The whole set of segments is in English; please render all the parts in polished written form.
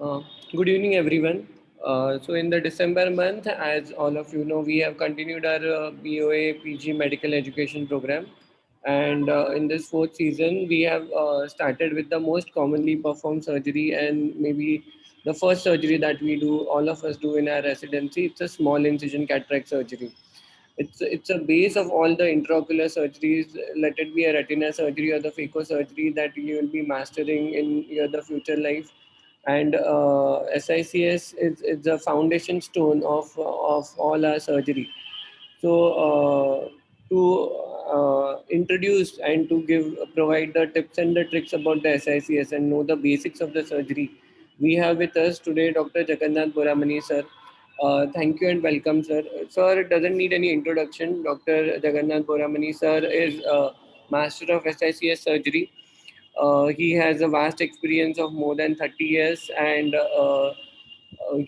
Uh, Good evening, everyone. In the December month, as all of you know, we have continued our BOA PG medical education program. And in this fourth season, we have started with the most commonly performed surgery and maybe the first surgery that we do, all of us do in our residency. It's a small incision cataract surgery. It's a base of all the intraocular surgeries. Let it be a retina surgery or the phaco surgery that you will be mastering in your the future life. And SICS is the foundation stone of all our surgery. So to introduce and to give provide the tips and the tricks about the SICS and know the basics of the surgery, we have with us today Dr. Jagannath Boramani sir. Thank you and welcome, sir. Sir, it doesn't need any introduction. Dr. Jagannath Boramani sir is a master of SICS surgery. He has a vast experience of more than 30 years, and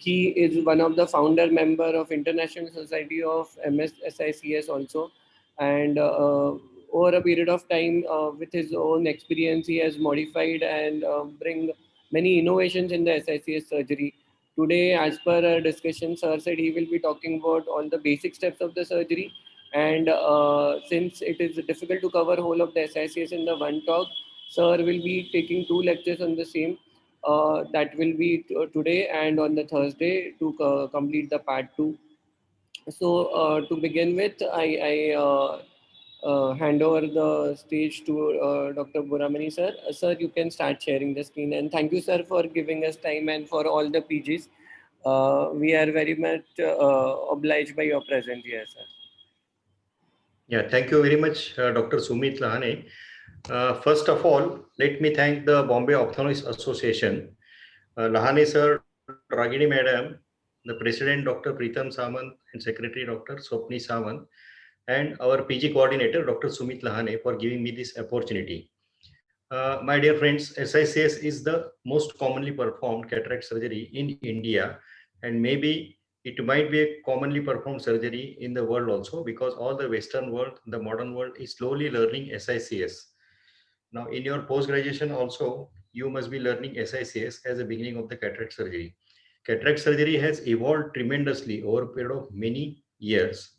he is one of the founder member of International Society of MSSICS also. And over a period of time, with his own experience, he has modified and bring many innovations in the SICS surgery. Today, as per our discussion, sir said he will be talking about all the basic steps of the surgery. And since it is difficult to cover whole of the SICS in the one talk, sir will be taking two lectures on the same. That will be today and on the Thursday to complete the part two. So to begin with, I hand over the stage to Dr. Buramani sir. Sir, you can start sharing the screen. And thank you, sir, for giving us time and for all the PGs. We are very much obliged by your presence here, sir. Yeah, thank you very much, Dr. Sumit Lahane. First of all, let me thank the Bombay Ophthalmologist Association, Lahane sir, Ragini madam, the president Dr. Pritam Samant, and secretary Dr. Swapni Samant, and our PG coordinator Dr. Sumit Lahane for giving me this opportunity. My dear friends, SICS is the most commonly performed cataract surgery in India, and maybe it might be a commonly performed surgery in the world also, because all the Western world, the modern world is slowly learning SICS. Now, in your post-graduation also, you must be learning SICS as a beginning of the cataract surgery. Cataract surgery has evolved tremendously over a period of many years.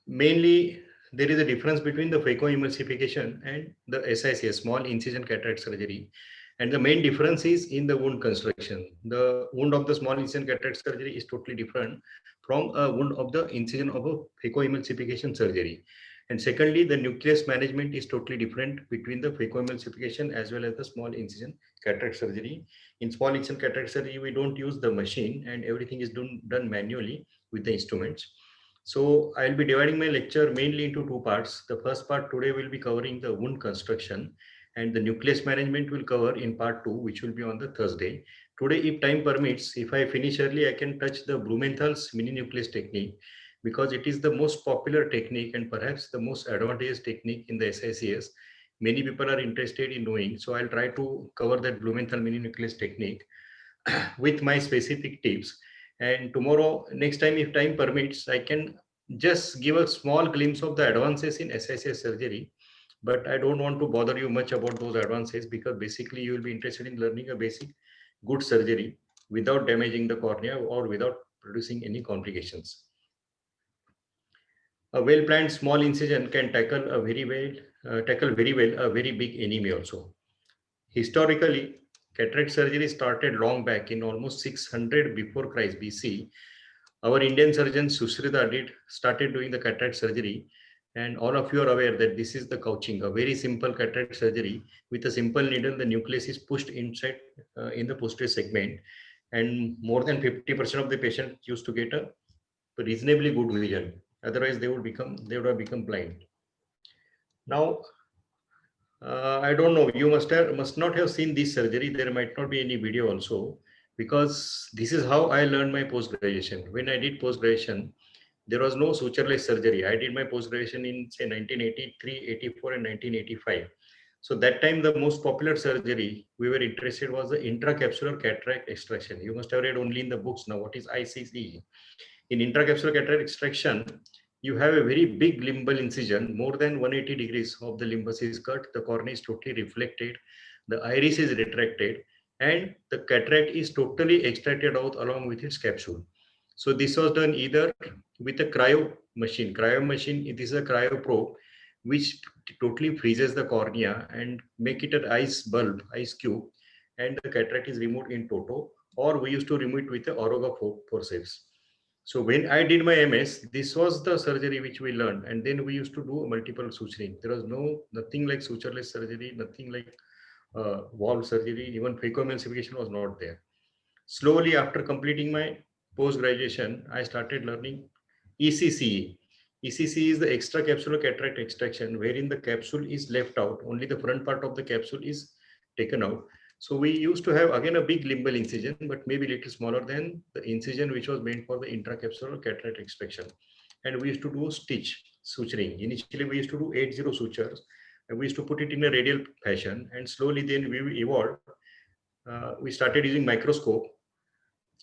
Mainly, there is a difference between the phacoemulsification and the SICS, small incision cataract surgery. And the main difference is in the wound construction. The wound of the small incision cataract surgery is totally different from a wound of the incision of a phacoemulsification surgery. And secondly, the nucleus management is totally different between the phacoemulsification as well as the small incision cataract surgery. In small incision cataract surgery, we don't use the machine and everything is done manually with the instruments. So I'll be dividing my lecture mainly into two parts. The first part today will be covering the wound construction, and the nucleus management will cover in part two, which will be on the Thursday. Today, if time permits, if I finish early, I can touch the Blumenthal's mini nucleus technique, because it is the most popular technique and perhaps the most advantageous technique in the SICS. Many people are interested in knowing. So I'll try to cover that Blumenthal mini nucleus technique with my specific tips. And tomorrow, next time, if time permits, I can just give a small glimpse of the advances in SICS surgery. But I don't want to bother you much about those advances, because basically you will be interested in learning a basic good surgery without damaging the cornea or without producing any complications. A well-planned small incision can tackle very well a very big enemy also. Historically, cataract surgery started long back in almost 600 before Christ BC. Our Indian surgeon Sushrita did started doing the cataract surgery, and all of you are aware that this is the couching, a very simple cataract surgery with a simple needle. The nucleus is pushed inside in the posterior segment, and more than 50% of the patients used to get a reasonably good vision. Otherwise, they would have become blind. Now, I don't know. You must not have seen this surgery. There might not be any video also, because this is how I learned my post graduation. When I did post graduation, there was no sutureless surgery. I did my post graduation in say 1983, 84, and 1985. So that time the most popular surgery we were interested was the intracapsular cataract extraction. You must have read only in the books now what is ICC. In intracapsular cataract extraction, you have a very big limbal incision, more than 180 degrees of the limbus is cut, the cornea is totally reflected, the iris is retracted, and the cataract is totally extracted out along with its capsule. So this was done either with a cryo machine. Cryo machine, it is a cryo probe, which totally freezes the cornea and make it an ice bulb, ice cube, and the cataract is removed in toto, or we used to remove it with the Aruga forceps. So when I did my MS, this was the surgery which we learned, and then we used to do multiple suturing. There was nothing like sutureless surgery, nothing like valve surgery. Even phacoemulsification was not there. Slowly, after completing my post graduation, I started learning ECCE. ECCE is the extracapsular cataract extraction, wherein the capsule is left out. Only the front part of the capsule is taken out. So we used to have again a big limbal incision, but maybe a little smaller than the incision which was meant for the intracapsular cataract extraction. And we used to do stitch suturing. Initially, we used to do 80 sutures, and we used to put it in a radial fashion. And slowly, then we evolved. We started using microscope.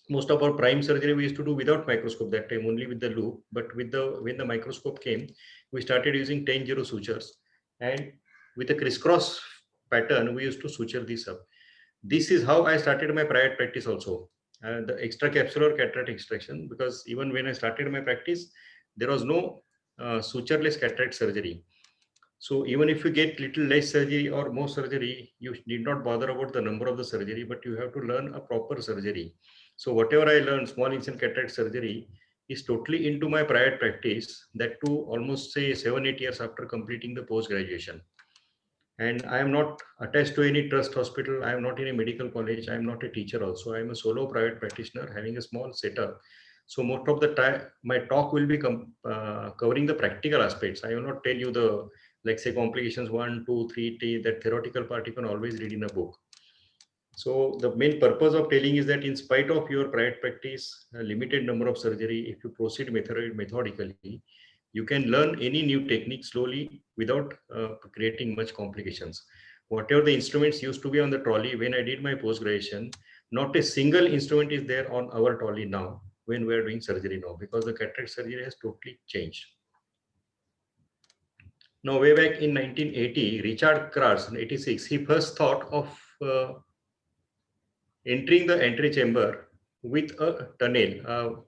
Most of our prime surgery we used to do without microscope that time, only with the loop. But with the when the microscope came, we started using 10-0 sutures, and with a crisscross pattern, we used to suture this up. This is how I started my private practice also, the extracapsular cataract extraction, because even when I started my practice, there was no sutureless cataract surgery. So even if you get little less surgery or more surgery, you need not bother about the number of the surgery, but you have to learn a proper surgery. So whatever I learned, small incision cataract surgery, is totally into my private practice. That too, almost say 7-8 years after completing the post graduation. And I am not attached to any trust hospital. I am not in a medical college. I am not a teacher also. I am a solo private practitioner having a small setup. So most of the time, my talk will be covering the practical aspects. I will not tell you the, like say, complications 1, 2, 3, T, that theoretical part you can always read in a book. So the main purpose of telling is that in spite of your private practice, a limited number of surgery, if you proceed methodically, you can learn any new technique slowly without creating much complications. Whatever the instruments used to be on the trolley when I did my post graduation, not a single instrument is there on our trolley now when we are doing surgery now, because the cataract surgery has totally changed. Now, way back in 1980, Richard Kras in 86, he first thought of entering the entry chamber with a tunnel,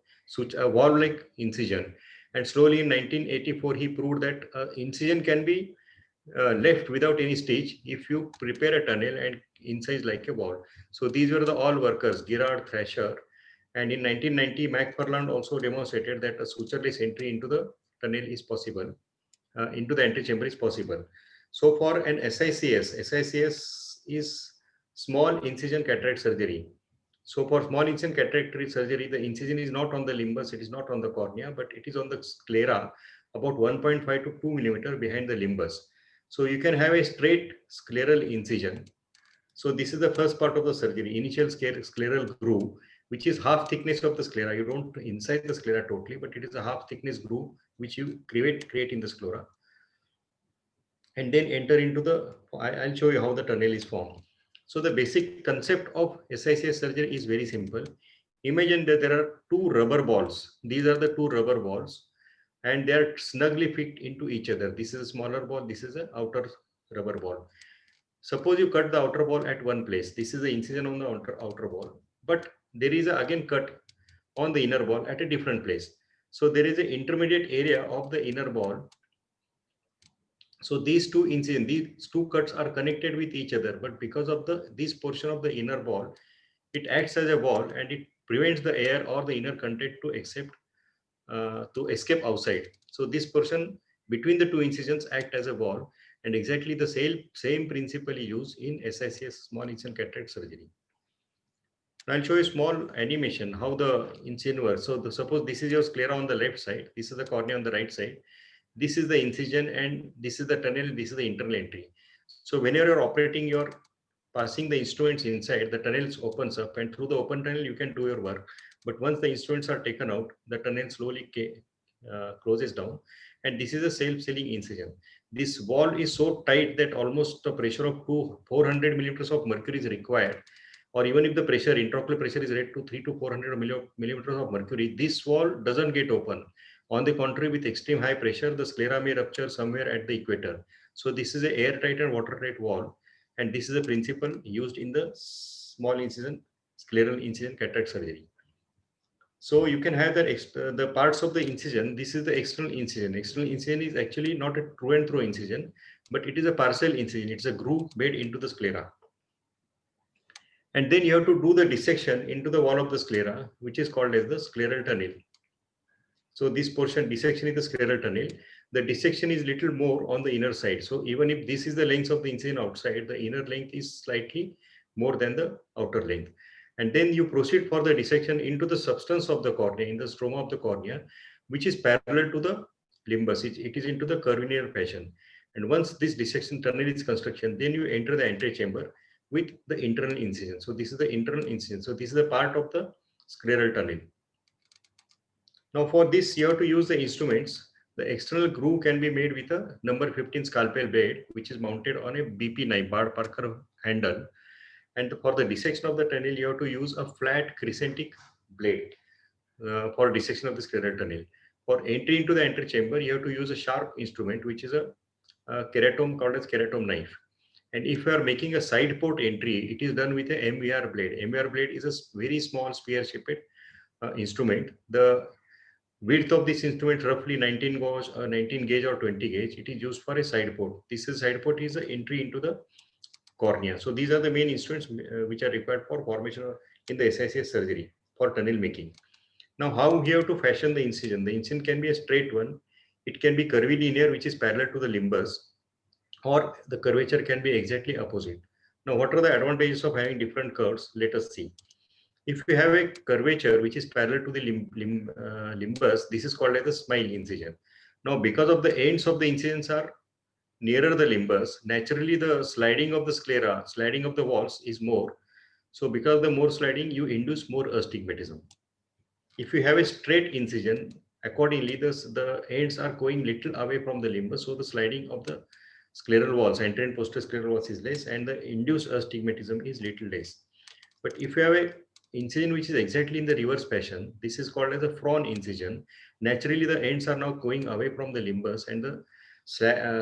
a valve-like incision. And slowly in 1984, he proved that incision can be left without any stitch if you prepare a tunnel and incise like a valve. So these were the all workers, Girard, Thrasher. And in 1990, McFarland also demonstrated that a sutureless entry into the tunnel is possible, into the antechamber is possible. So for an SICS is small incision cataract surgery. So for small incision cataract surgery, the incision is not on the limbus, it is not on the cornea, but it is on the sclera, about 1.5 to 2 millimeter behind the limbus. So you can have a straight scleral incision. So this is the first part of the surgery, initial scleral groove, which is half thickness of the sclera. You don't incise the sclera totally, but it is a half thickness groove which you create in the sclera, and then enter into the, I'll show you how the tunnel is formed. So the basic concept of SICS surgery is very simple. Imagine that there are two rubber balls. These are the two rubber balls, and they are snugly fit into each other. This is a smaller ball. This is an outer rubber ball. Suppose you cut the outer ball at one place. This is the incision on the outer ball, but there is a again cut on the inner ball at a different place. So there is an intermediate area of the inner ball. So these two cuts are connected with each other, but because of this portion of the inner ball, it acts as a wall and it prevents the air or the inner content to escape outside. So this portion between the two incisions act as a wall, and exactly the same principle is used in SICS, small incision cataract surgery. I'll show you a small animation how the incision works. So suppose this is your sclera on the left side, this is the cornea on the right side. This is the incision and this is the tunnel, this is the internal entry. So whenever you're operating, you're passing the instruments inside, the tunnels opens up, and through the open tunnel, you can do your work. But once the instruments are taken out, the tunnel slowly closes down. And this is a self-sealing incision. This wall is so tight that almost the pressure of 400 millimeters of mercury is required. Or even if the intraocular pressure is raised to 300 to 400 millimeters of mercury, this wall doesn't get open. On the contrary, with extreme high pressure, the sclera may rupture somewhere at the equator. So this is an airtight and watertight valve, and this is a principle used in the small incision scleral incision cataract surgery. So you can have the parts of the incision. This is the external incision. External incision is actually not a through and through incision, but it is a partial incision. It's a groove made into the sclera. And then you have to do the dissection into the wall of the sclera, which is called as the scleral tunnel. So this portion dissection is the scleral tunnel. The dissection is little more on the inner side. So even if this is the length of the incision outside, the inner length is slightly more than the outer length. And then you proceed for the dissection into the substance of the cornea, in the stroma of the cornea, which is parallel to the limbus. It is into the curvilinear fashion. And once this dissection tunnel is construction, then you enter the antechamber with the internal incision. So this is the internal incision. So this is the part of the scleral tunnel. Now for this, you have to use the instruments. The external groove can be made with a number 15 scalpel blade, which is mounted on a BP knife, Bard Parker handle. And for the dissection of the tunnel, you have to use a flat crescentic blade for dissection of the scleral tunnel. For entry into the antechamber, you have to use a sharp instrument, which is a keratome called as keratome knife. And if you are making a side port entry, it is done with a MVR blade. MVR blade is a very small spear-shaped instrument. The width of this instrument roughly 19 gauge or 20 gauge. It is used for a side port. This is side port is the entry into the cornea. So these are the main instruments which are required for formation in the SICS surgery for tunnel making. Now, how we have to fashion the incision? The incision can be a straight one. It can be curvilinear, which is parallel to the limbus, or the curvature can be exactly opposite. Now, what are the advantages of having different curves? Let us see. If you have a curvature which is parallel to the limbus, this is called as the smile incision. Now, because of the ends of the incisions are nearer the limbus, naturally the sliding of the sclera, sliding of the walls is more. So because the more sliding, you induce more astigmatism. If you have a straight incision, accordingly the ends are going little away from the limbus, so the sliding of the scleral walls, anterior and posterior scleral walls is less, and the induced astigmatism is little less. But if you have a incision which is exactly in the reverse fashion, this is called as a Frohn incision. Naturally, the ends are now going away from the limbus, and the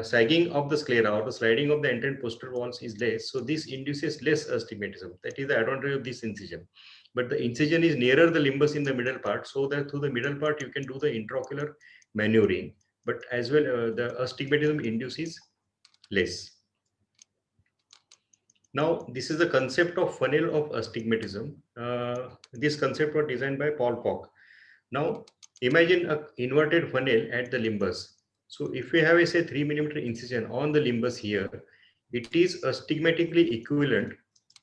sagging of the sclera or the sliding of the anterior and posterior walls is less. So this induces less astigmatism. That is the advantage of this incision. But the incision is nearer the limbus in the middle part, so that through the middle part you can do the intraocular maneuvering. But as well, the astigmatism induces less. Now, this is the concept of funnel of astigmatism. This concept was designed by Paul Koch. Now, imagine an inverted funnel at the limbus. So, if we have a say 3 millimeter incision on the limbus here, it is astigmatically equivalent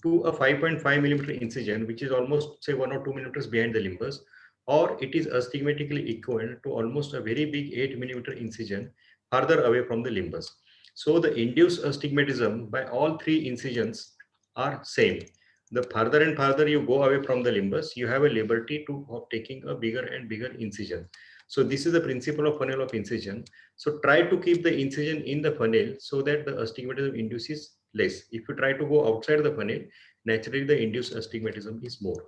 to a 5.5 millimeter incision, which is almost say 1 or 2 millimeters behind the limbus, or it is astigmatically equivalent to almost a very big 8 millimeter incision farther away from the limbus. So the induced astigmatism by all three incisions are same. The farther and farther you go away from the limbus, you have a liberty of taking a bigger and bigger incision. So this is the principle of funnel of incision. So try to keep the incision in the funnel so that the astigmatism induces less. If you try to go outside the funnel, naturally the induced astigmatism is more.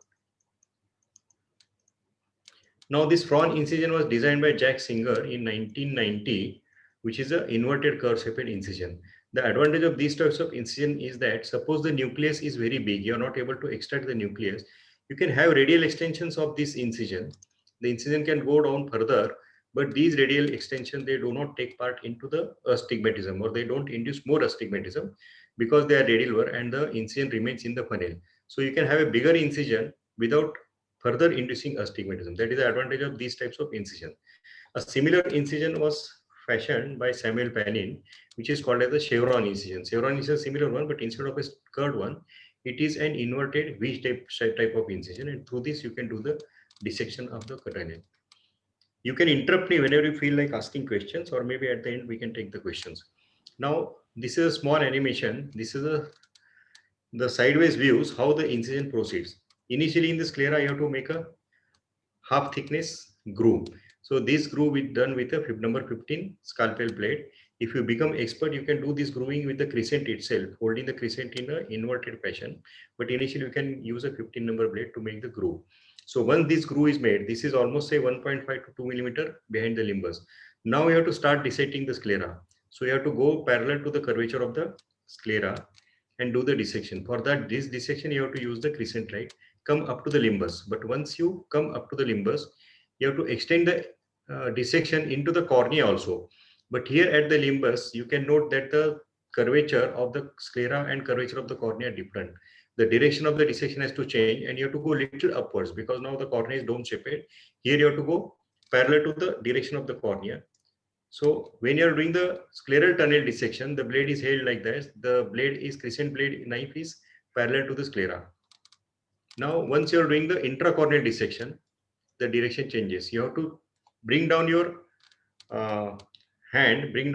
Now this Frohn incision was designed by Jack Singer in 1990, which is an inverted curve shaped incision. The advantage of these types of incision is that suppose the nucleus is very big, you are not able to extract the nucleus, you can have radial extensions of this incision. The incision can go down further, but these radial extensions, they do not take part into the astigmatism, or they don't induce more astigmatism because they are radial and the incision remains in the funnel. So you can have a bigger incision without further inducing astigmatism. That is the advantage of these types of incision. A similar incision was fashioned by Samuel Panin, which is called as the chevron incision. Chevron is a similar one, but instead of a curved one, it is an inverted V-type of incision, and through this you can do the dissection of the tunnel. You can interrupt me whenever you feel like asking questions, or maybe at the end we can take the questions. Now, this is a small animation. This is the sideways views how the incision proceeds. Initially in the sclera, you have to make a half thickness groove. So this groove is done with a number 15 scalpel blade. If you become expert, you can do this grooving with the crescent itself, holding the crescent in an inverted fashion. But initially you can use a 15 number blade to make the groove. So once this groove is made, this is almost say 1.5 to 2 millimeter behind the limbus. Now you have to start dissecting the sclera. So you have to go parallel to the curvature of the sclera and do the dissection. For that, this dissection you have to use the crescent light, come up to the limbus. But once you come up to the limbus, you have to extend the dissection into the cornea also. But here at the limbus, you can note that the curvature of the sclera and curvature of the cornea are different. The direction of the dissection has to change, and you have to go little upwards because now the cornea is dome shaped. Here you have to go parallel to the direction of the cornea. So when you are doing the scleral tunnel dissection, the blade is held like this. The blade is crescent blade knife is parallel to the sclera. Now once you are doing the intracorneal dissection, the direction changes. You have to bring down your uh, hand, make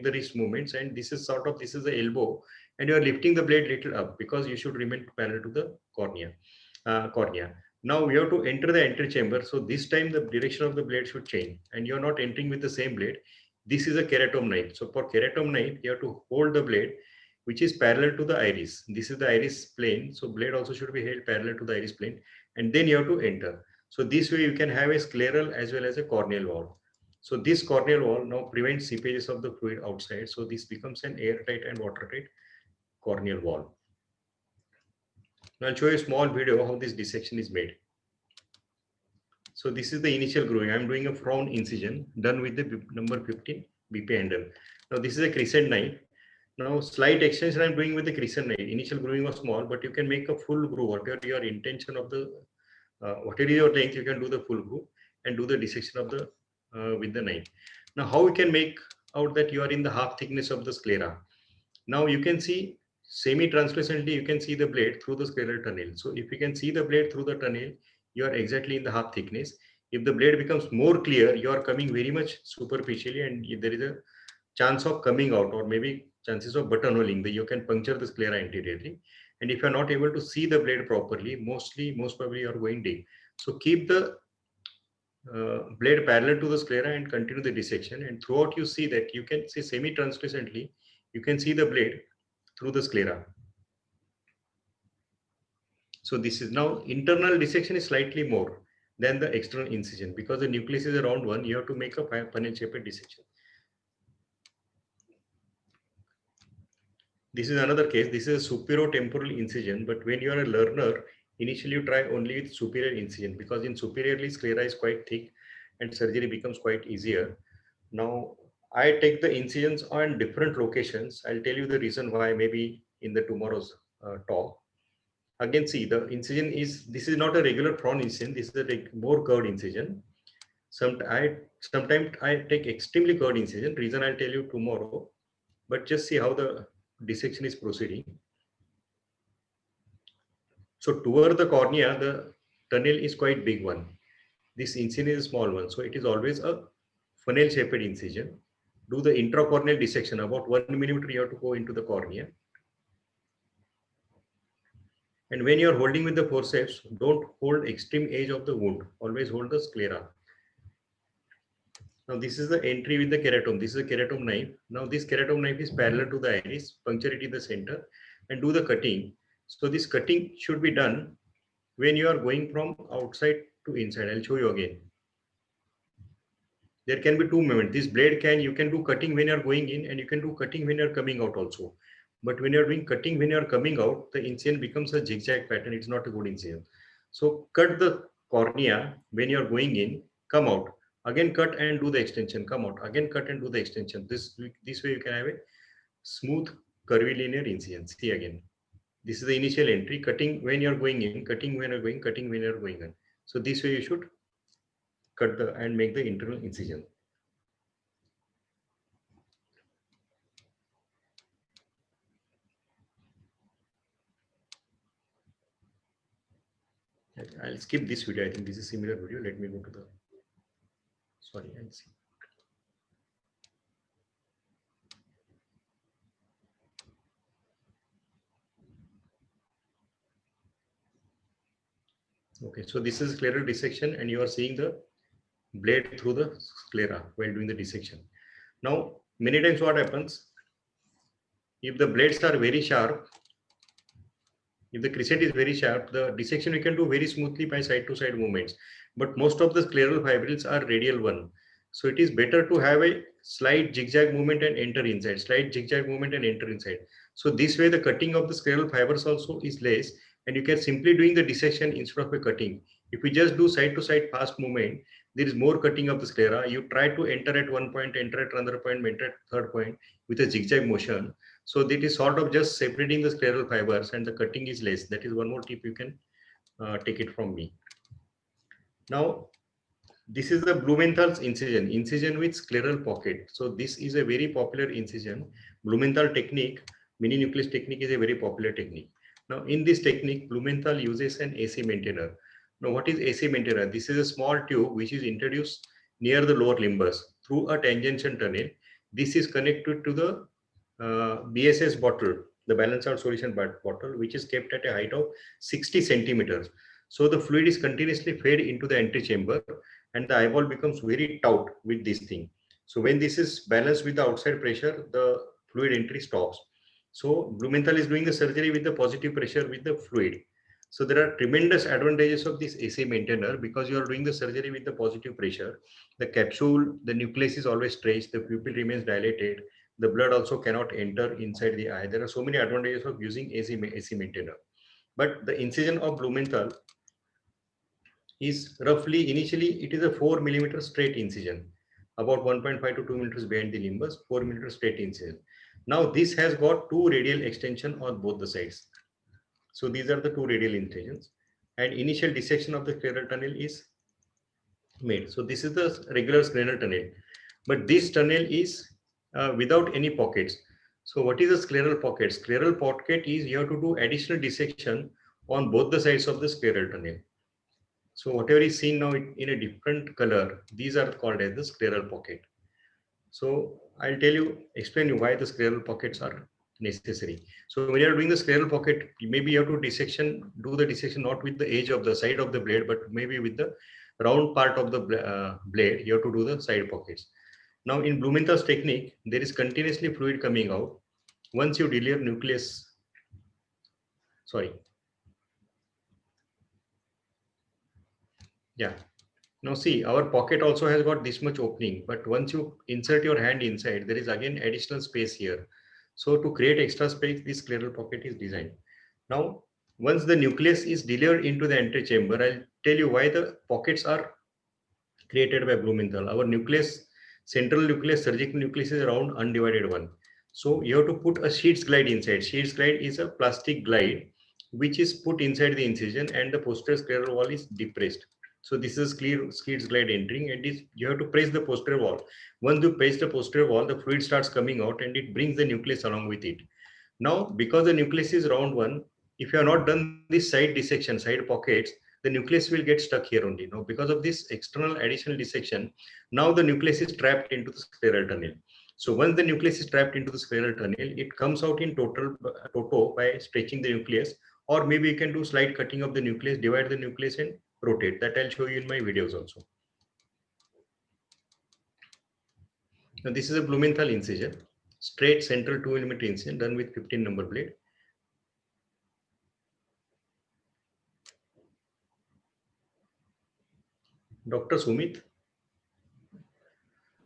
the wrist movements, and this is the elbow, and you are lifting the blade little up because you should remain parallel to the cornea. Now we have to enter the antechamber, so this time the direction of the blade should change, and you are not entering with the same blade. This is a keratome knife. So for keratome knife, you have to hold the blade which is parallel to the iris. This is the iris plane, so blade also should be held parallel to the iris plane, and then you have to enter. So this way you can have a scleral as well as a corneal wall. So this corneal wall now prevents seepages of the fluid outside. So this becomes an airtight and watertight corneal wall. Now I'll show you a small video how this dissection is made. So this is the initial grooving. I'm doing a frown incision done with the number 15 BP handle. Now this is a crescent knife. Now slight extension I'm doing with the crescent knife. Initial grooving was small, but you can make a full groove. Whatever your intention of the, whatever your length, you can do the full groove and do the dissection of the with the knife. Now how we can make out that you are in the half thickness of the sclera? Now you can see semi-translucently, you can see the blade through the scleral tunnel. So if you can see the blade through the tunnel, you are exactly in the half thickness. If the blade becomes more clear, you are coming very much superficially, and if there is a chance of coming out, or maybe chances of buttonholing, that you can puncture the sclera anteriorly. And if you are not able to see the blade properly, most probably you are going deep. So keep the blade parallel to the sclera and continue the dissection, and throughout you see that you can see semi-translucently, you can see the blade through the sclera. So this is now internal dissection is slightly more than the external incision because the nucleus is around 1. You have to make a funnel shaped dissection. This is another case. This is a superiotemporal incision, but when you are a learner, initially you try only with superior incision because in superiorly sclera is quite thick and surgery becomes quite easier. Now I take the incisions on different locations. I'll tell you the reason why maybe in the tomorrow's talk. Again, see the incision is, this is not a regular frown incision. This is a more curved incision. Sometimes I take extremely curved incision. Reason I'll tell you tomorrow. But just see how the dissection is proceeding. So toward the cornea, the tunnel is quite big one. This incision is a small one. So it is always a funnel shaped incision. Do the intracorneal dissection. About 1 millimeter you have to go into the cornea. And when you are holding with the forceps, don't hold extreme edge of the wound. Always hold the sclera. Now this is the entry with the keratome. This is a keratome knife. Now this keratome knife is parallel to the iris. Puncture it in the center and do the cutting. So this cutting should be done when you are going from outside to inside. I'll show you again. There can be two movements. This blade you can do cutting when you are going in, and you can do cutting when you are coming out also. But when you are doing cutting when you are coming out, the incision becomes a zigzag pattern. It's not a good incision. So cut the cornea when you are going in, come out. Again cut and do the extension, come out. Again cut and do the extension. This way you can have a smooth curvilinear incision. See again. This is the initial entry, cutting when you are going in, cutting when you are going, cutting when you are going in. So this way you should cut and make the internal incision. I'll skip this video. I think this is a similar video. Let me go to the, sorry, I'll see. Okay, so this is scleral dissection, and you are seeing the blade through the sclera while doing the dissection. Now, many times what happens, if the blades are very sharp, If the crescent is very sharp, the dissection we can do very smoothly by side to side movements. But most of the scleral fibrils are radial one. So it is better to have a slight zigzag movement and enter inside, slight zigzag movement and enter inside. So this way the cutting of the scleral fibers also is less, and you can simply doing the dissection instead of a cutting. If you just do side to side fast movement, there is more cutting of the sclera. You try to enter at one point, enter at another point, enter at third point with a zigzag motion. So that is sort of just separating the scleral fibers and the cutting is less. That is one more tip you can take it from me. Now, this is the Blumenthal's incision, incision with scleral pocket. So this is a very popular incision. Blumenthal technique, mini nucleus technique is a very popular technique. Now in this technique, Blumenthal uses an AC maintainer. Now what is AC maintainer? This is a small tube which is introduced near the lower limbus through a tangential tunnel. This is connected to the BSS bottle, the balanced salt solution bottle, which is kept at a height of 60 centimeters. So the fluid is continuously fed into the antechamber and the eyeball becomes very taut with this thing. So when this is balanced with the outside pressure, the fluid entry stops. So Blumenthal is doing the surgery with the positive pressure with the fluid. So there are tremendous advantages of this AC maintainer because you are doing the surgery with the positive pressure. The capsule, the nucleus is always stretched, the pupil remains dilated, the blood also cannot enter inside the eye. There are so many advantages of using AC maintainer. But the incision of Blumenthal is roughly, initially it is a 4 millimeter straight incision, about 1.5 to 2 millimeters behind the limbus, 4 millimeter straight incision. Now this has got two radial extension on both the sides. So these are the two radial incisions, and initial dissection of the scleral tunnel is made. So this is the regular scleral tunnel, but this tunnel is without any pockets. So what is a scleral pocket? Scleral pocket is you have to do additional dissection on both the sides of the scleral tunnel. So whatever is seen now in a different color, these are called as the scleral pocket. So I'll explain you why the scleral pockets are necessary. So when you are doing the scleral pocket, maybe you have to do the dissection not with the edge of the side of the blade, but maybe with the round part of the blade, you have to do the side pockets. Now in Blumenthal's technique, there is continuously fluid coming out. Once you deliver nucleus, sorry. Yeah. Now see, our pocket also has got this much opening, but once you insert your hand inside, there is again additional space here. So to create extra space, this scleral pocket is designed. Now, once the nucleus is delivered into the antechamber, I'll tell you why the pockets are created by Blumenthal. Our nucleus, central nucleus, surgical nucleus is around undivided one. So you have to put a sheets glide inside. Sheets glide is a plastic glide which is put inside the incision and the posterior scleral wall is depressed. So this is clear sheets glide entering and you have to press the posterior wall. Once you press the posterior wall, the fluid starts coming out and it brings the nucleus along with it. Now, because the nucleus is round one, if you have not done this side dissection, side pockets, the nucleus will get stuck here only. Now, because of this external additional dissection, now the nucleus is trapped into the scleral tunnel. So once the nucleus is trapped into the scleral tunnel, it comes out in toto by stretching the nucleus, or maybe you can do slight cutting of the nucleus, divide the nucleus and rotate. That I'll show you in my videos also. Now this is a Blumenthal incision, straight central 2 millimeter incision done with 15 number blade. Dr. Sumit.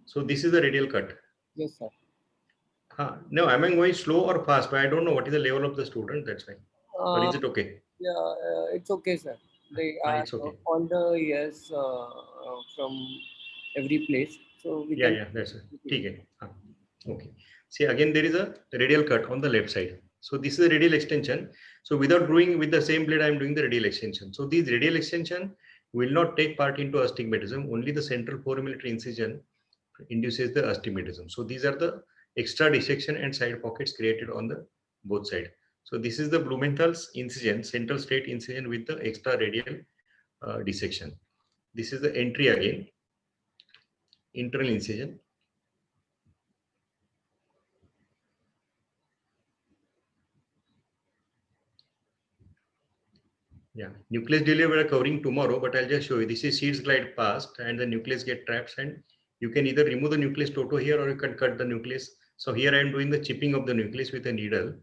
So this is the radial cut. Yes, sir. No, am I going slow or fast? But I don't know what is the level of the student. That's why. Or is it okay? Yeah, it's okay, sir. They are It's okay. all the years from every place, so we can. Yeah, that's it. Okay. Okay. See, again, there is a radial cut on the left side. So this is a radial extension. So without doing with the same blade, I'm doing the radial extension. So these radial extension will not take part into astigmatism. Only the central 4 millimeter incision induces the astigmatism. So these are the extra dissection and side pockets created on the both sides. So this is the Blumenthal's incision, central straight incision with the extra radial dissection. This is the entry again, internal incision. Yeah, nucleus delivery we are covering tomorrow, but I'll just show you. This is sheets glide past and the nucleus get trapped and you can either remove the nucleus toto here or you can cut the nucleus. So here I am doing the chipping of the nucleus with a needle.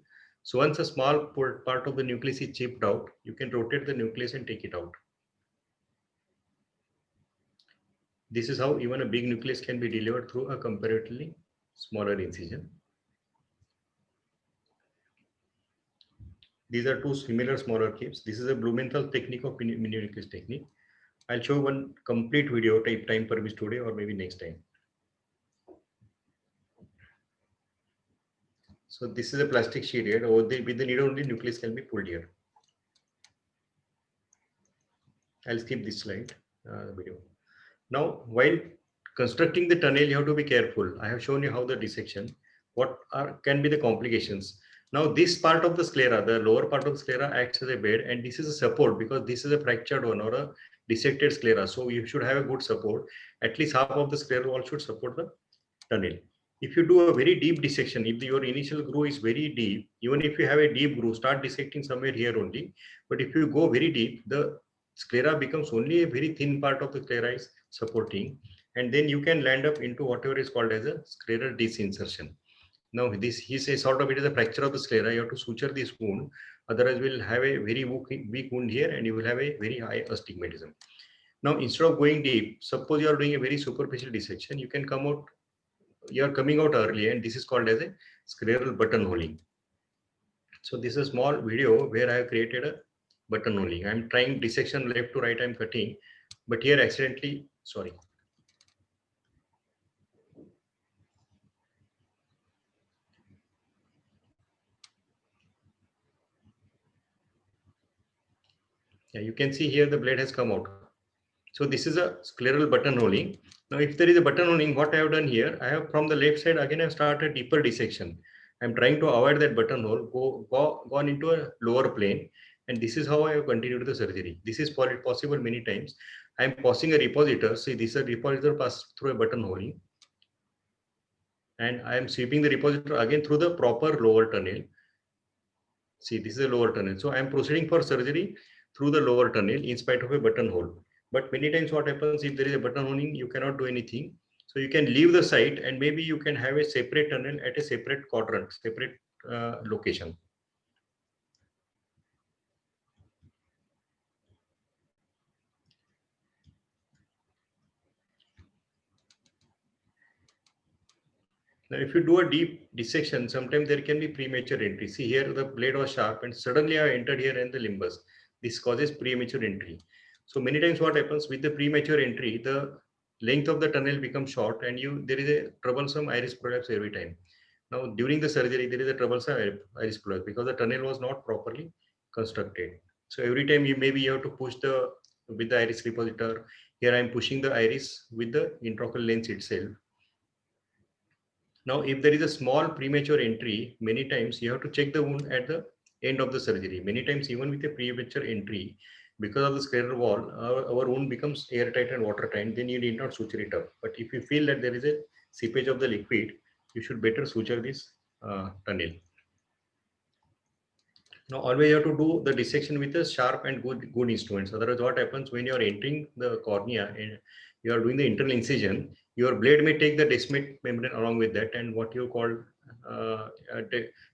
So once a small part of the nucleus is chipped out, you can rotate the nucleus and take it out. This is how even a big nucleus can be delivered through a comparatively smaller incision. These are two similar smaller caves. This is a Blumenthal technique of mini nucleus technique. I'll show one complete video if time permits today or maybe next time. So this is a plastic sheet here. With the needle only nucleus can be pulled here. I'll skip this slide video. Now, while constructing the tunnel, you have to be careful. I have shown you how the dissection, what can be the complications. Now, this part of the sclera, the lower part of the sclera acts as a bed, and this is a support because this is a fractured one or a dissected sclera. So you should have a good support. At least half of the sclera wall should support the tunnel. If you do a very deep dissection, if your initial groove is very deep, even if you have a deep groove, start dissecting somewhere here only. But if you go very deep, the sclera becomes only a very thin part of the sclera is supporting, and then you can land up into whatever is called as a scleral disinsertion. Now this is a sort of, it is a fracture of the sclera. You have to suture this wound, otherwise we'll have a very weak wound here and you will have a very high astigmatism. Now instead of going deep, suppose you are doing a very superficial dissection, you can come out, you are coming out early, and this is called as a scleral buttonholing. So this is a small video where I have created a buttonholing. I'm trying dissection left to right, I'm cutting, but here accidentally, sorry. Yeah, you can see here the blade has come out. So this is a scleral buttonholing. Now, if there is a buttonholing, what I have done here, I have from the left side again I have started deeper dissection. I'm trying to avoid that buttonhole, gone into a lower plane, and this is how I have continued the surgery. This is possible many times. I'm passing a repositor. See, this is a repositor passed through a buttonholing, and I am sweeping the repositor again through the proper lower tunnel. See, this is a lower tunnel. So I am proceeding for surgery through the lower tunnel in spite of a buttonhole. But many times what happens, if there is a buttonholing, you cannot do anything. So you can leave the site and maybe you can have a separate tunnel at a separate quadrant, separate location. Now, if you do a deep dissection, sometimes there can be premature entry. See here, the blade was sharp and suddenly I entered here in the limbus. This causes premature entry. So many times what happens with the premature entry, the length of the tunnel becomes short and there is a troublesome iris prolapse every time. Now, during the surgery, there is a troublesome iris prolapse because the tunnel was not properly constructed. So every time you have to push with the iris repositor. Here I am pushing the iris with the intraocular lens itself. Now, if there is a small premature entry, many times you have to check the wound at the end of the surgery. Many times, even with a premature entry, because of the scleral wall, our wound becomes airtight and watertight, then you need not suture it up. But if you feel that there is a seepage of the liquid, you should better suture this tunnel. Now, always you have to do the dissection with a sharp and good instruments. Otherwise, what happens when you are entering the cornea and you are doing the internal incision, your blade may take the Descemet membrane along with that, and what you call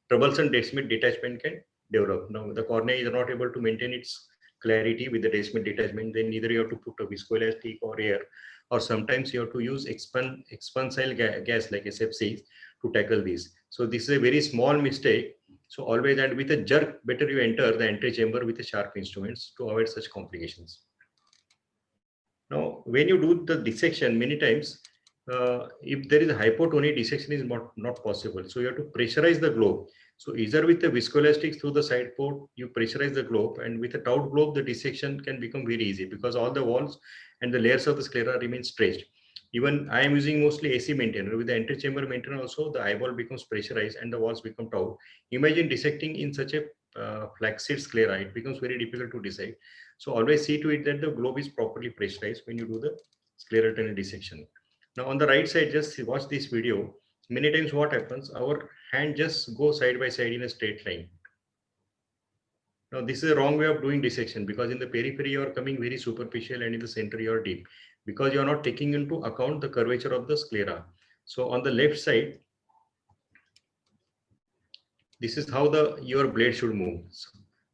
troublesome Descemet detachment can develop. Now, the cornea is not able to maintain its clarity with the Descemet detachment. Then either you have to put a viscoelastic or air, or sometimes you have to use expansile gas like SFCs to tackle this. So this is a very small mistake. So always, and with a jerk, better you enter the entry chamber with a sharp instruments to avoid such complications. Now, when you do the dissection, many times, if there is a hypotonic, dissection is not possible. So you have to pressurize the globe. So either with the viscoelastics through the side port, you pressurize the globe, and with a taut globe, the dissection can become very easy because all the walls and the layers of the sclera remain stretched. Even I am using mostly AC maintainer. With the antechamber maintainer also, the eyeball becomes pressurized and the walls become taut. Imagine dissecting in such a flaccid sclera, it becomes very difficult to dissect. So always see to it that the globe is properly pressurized when you do the scleral tunnel dissection. Now on the right side, just watch this video. Many times what happens, our hand just goes side by side in a straight line. Now this is a wrong way of doing dissection because in the periphery you are coming very superficial and in the center you are deep because you are not taking into account the curvature of the sclera. So on the left side, This is how your blade should move.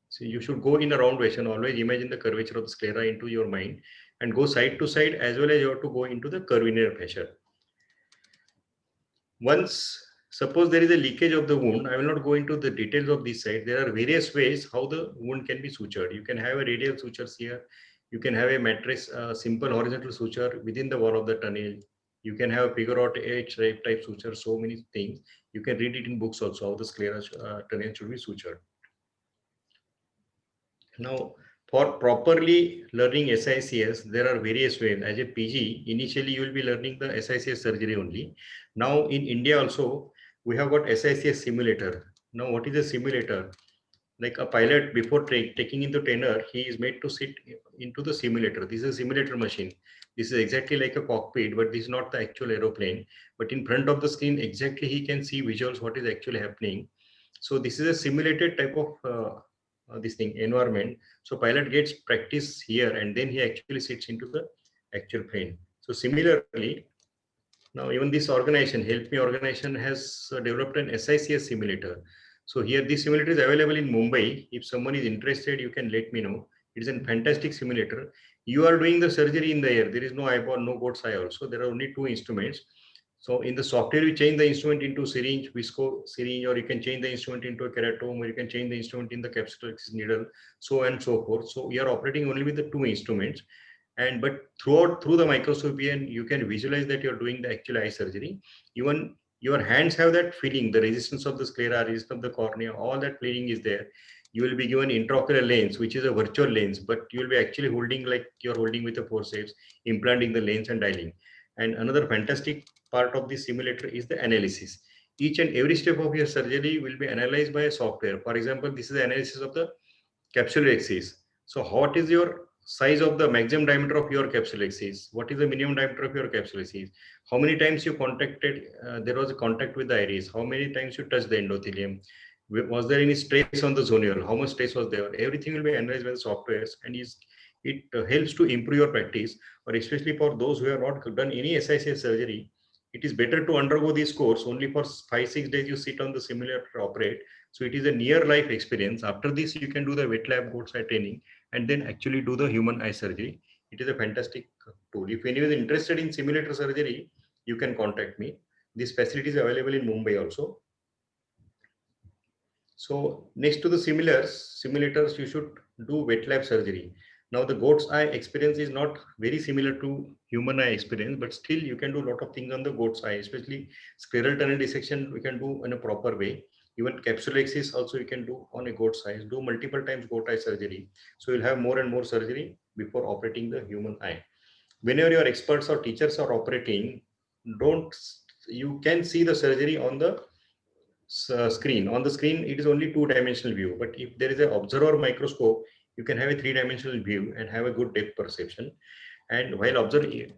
So you should go in a round version. Always imagine the curvature of the sclera into your mind and go side to side, as well as you have to go into the curvilinear fashion. Once, suppose there is a leakage of the wound, I will not go into the details of this side. There are various ways how the wound can be sutured. You can have a radial sutures here. You can have a mattress, simple horizontal suture within the wall of the tunnel. You can have a figure out H type suture, so many things. You can read it in books also, how the sclera tunnel should be sutured. Now, for properly learning SICS, there are various ways. As a PG, initially you will be learning the SICS surgery only. Now in India also, we have got SICS simulator. Now what is a simulator? Like a pilot, before taking into trainer, he is made to sit into the simulator. This is a simulator machine. This is exactly like a cockpit, but this is not the actual aeroplane. But in front of the screen, exactly he can see visuals what is actually happening. So this is a simulated type of this thing environment. So pilot gets practice here, and then he actually sits into the actual plane. So similarly, now even this organization, Help Me organization, has developed an SICS simulator. So here this simulator is available in Mumbai. If someone is interested, you can let me know. It is a fantastic simulator. You are doing the surgery in the air. There is no eyeball, no goat's eye also. There are only two instruments. So in the software, you change the instrument into syringe, visco syringe, or you can change the instrument into a keratome, or you can change the instrument in the capsulolysis needle, so and so forth. So we are operating only with the two instruments. And but through the microscope, and you can visualize that you're doing the actual eye surgery. Even your hands have that feeling, the resistance of the sclera, resistance of the cornea, all that feeling is there. You will be given intraocular lens, which is a virtual lens, but you will be actually holding like you're holding with a forceps, implanting the lens and dialing. And another fantastic part of the simulator is the analysis. Each and every step of your surgery will be analyzed by a software. For example, this is the analysis of the capsular axis. So what is your size of the maximum diameter of your capsule axis? What is the minimum diameter of your capsule axis? How many times you contacted, there was a contact with the iris? How many times you touched the endothelium? Was there any stress on the zonual? How much stress was there? Everything will be analyzed by the softwares, and it helps to improve your practice, or especially for those who have not done any SICS surgery. It is better to undergo this course only for 5-6 days. You sit on the simulator, operate. So it is a near life experience. After this, you can do the wet lab goat's eye training and then actually do the human eye surgery. It is a fantastic tool. If anyone is interested in simulator surgery, you can contact me. This facility is available in Mumbai also. So next to the simulators, you should do wet lab surgery. Now the goat's eye experience is not very similar to human eye experience, but still you can do a lot of things on the goat's eye, especially scleral tunnel dissection we can do in a proper way. Even capsule axis also you can do on a goat's eye. Do multiple times goat eye surgery. So you'll have more and more surgery before operating the human eye. Whenever your experts or teachers are operating, don't you can see the surgery on the screen. On the screen, it is only two-dimensional view. But if there is an observer microscope, you can have a three-dimensional view and have a good depth perception. And while observing,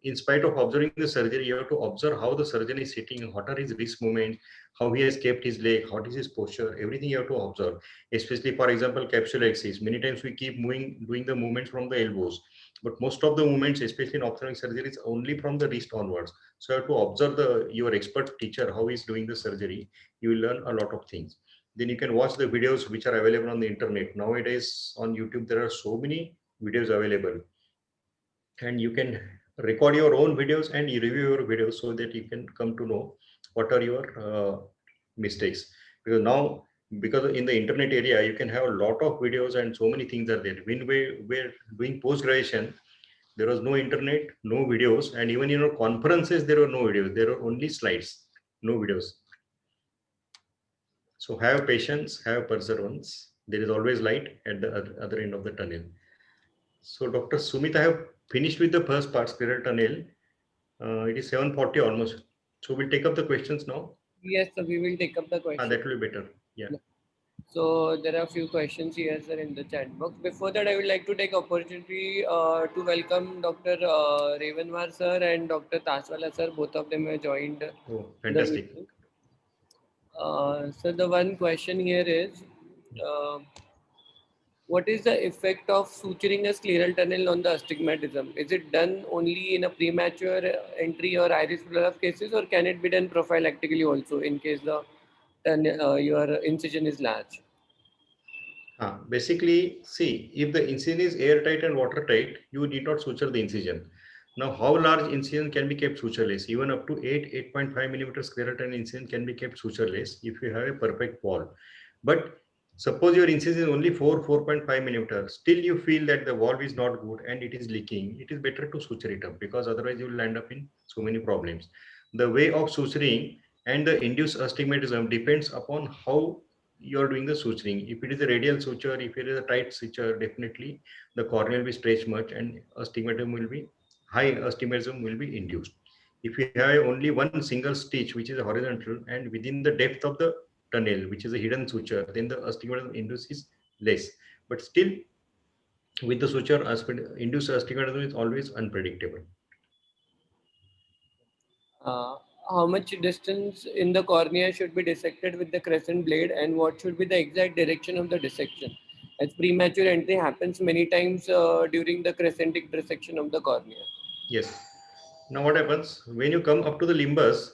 in spite of observing the surgery, you have to observe how the surgeon is sitting, what are his wrist movements, how he has kept his leg, what is his posture, everything you have to observe. Especially, for example, capsule axis. Many times we keep moving, doing the movements from the elbows. But most of the movements, especially in ophthalmic surgery, is only from the wrist onwards. So you have to observe your expert teacher, how he's doing the surgery. You will learn a lot of things. Then you can watch the videos which are available on the internet. Nowadays on YouTube, there are so many videos available, and you can record your own videos and you review your videos so that you can come to know what are your mistakes. Because now, because in the internet area, you can have a lot of videos and so many things are there. When we were doing post graduation, there was no internet, no videos, and even conferences, there were no videos. There were only slides, no videos. So have patience, have perseverance. There is always light at the other end of the tunnel. So Dr. Sumit, I have finished with the first part, scleral tunnel. It is 7:40 almost. So we'll take up the questions now. Yes, so we will take up the question. That will be better. Yeah. So there are a few questions here, sir, in the chat box. Before that, I would like to take opportunity to welcome Dr. Revanwar sir and Dr. Taswala sir. Both of them have joined Oh, the fantastic. meeting. So the one question here is, what is the effect of suturing a scleral tunnel on the astigmatism? Is it done only in a premature entry or iris fluff cases, or can it be done prophylactically also in case the your incision is large? Basically, see, if the incision is airtight and watertight, you need not suture the incision. Now, how large incision can be kept sutureless? Even up to 8.5 millimeter sclerotin incision can be kept sutureless if you have a perfect wall. But suppose your incision is only 4.5 millimeter, still you feel that the valve is not good and it is leaking, it is better to suture it up, because otherwise you will end up in so many problems. The way of suturing and the induced astigmatism depends upon how you are doing the suturing. If it is a radial suture, if it is a tight suture, definitely the cornea will be stretched much and astigmatism will be high, astigmatism will be induced. If you have only one single stitch which is horizontal and within the depth of the tunnel which is a hidden suture, then the astigmatism induced is less. But still, with the suture, induced astigmatism is always unpredictable. Uh, how much distance in the cornea should be dissected with the crescent blade, and what should be the exact direction of the dissection? As premature entry happens many times during the crescentic dissection of the cornea. Yes. Now what happens when you come up to the limbus,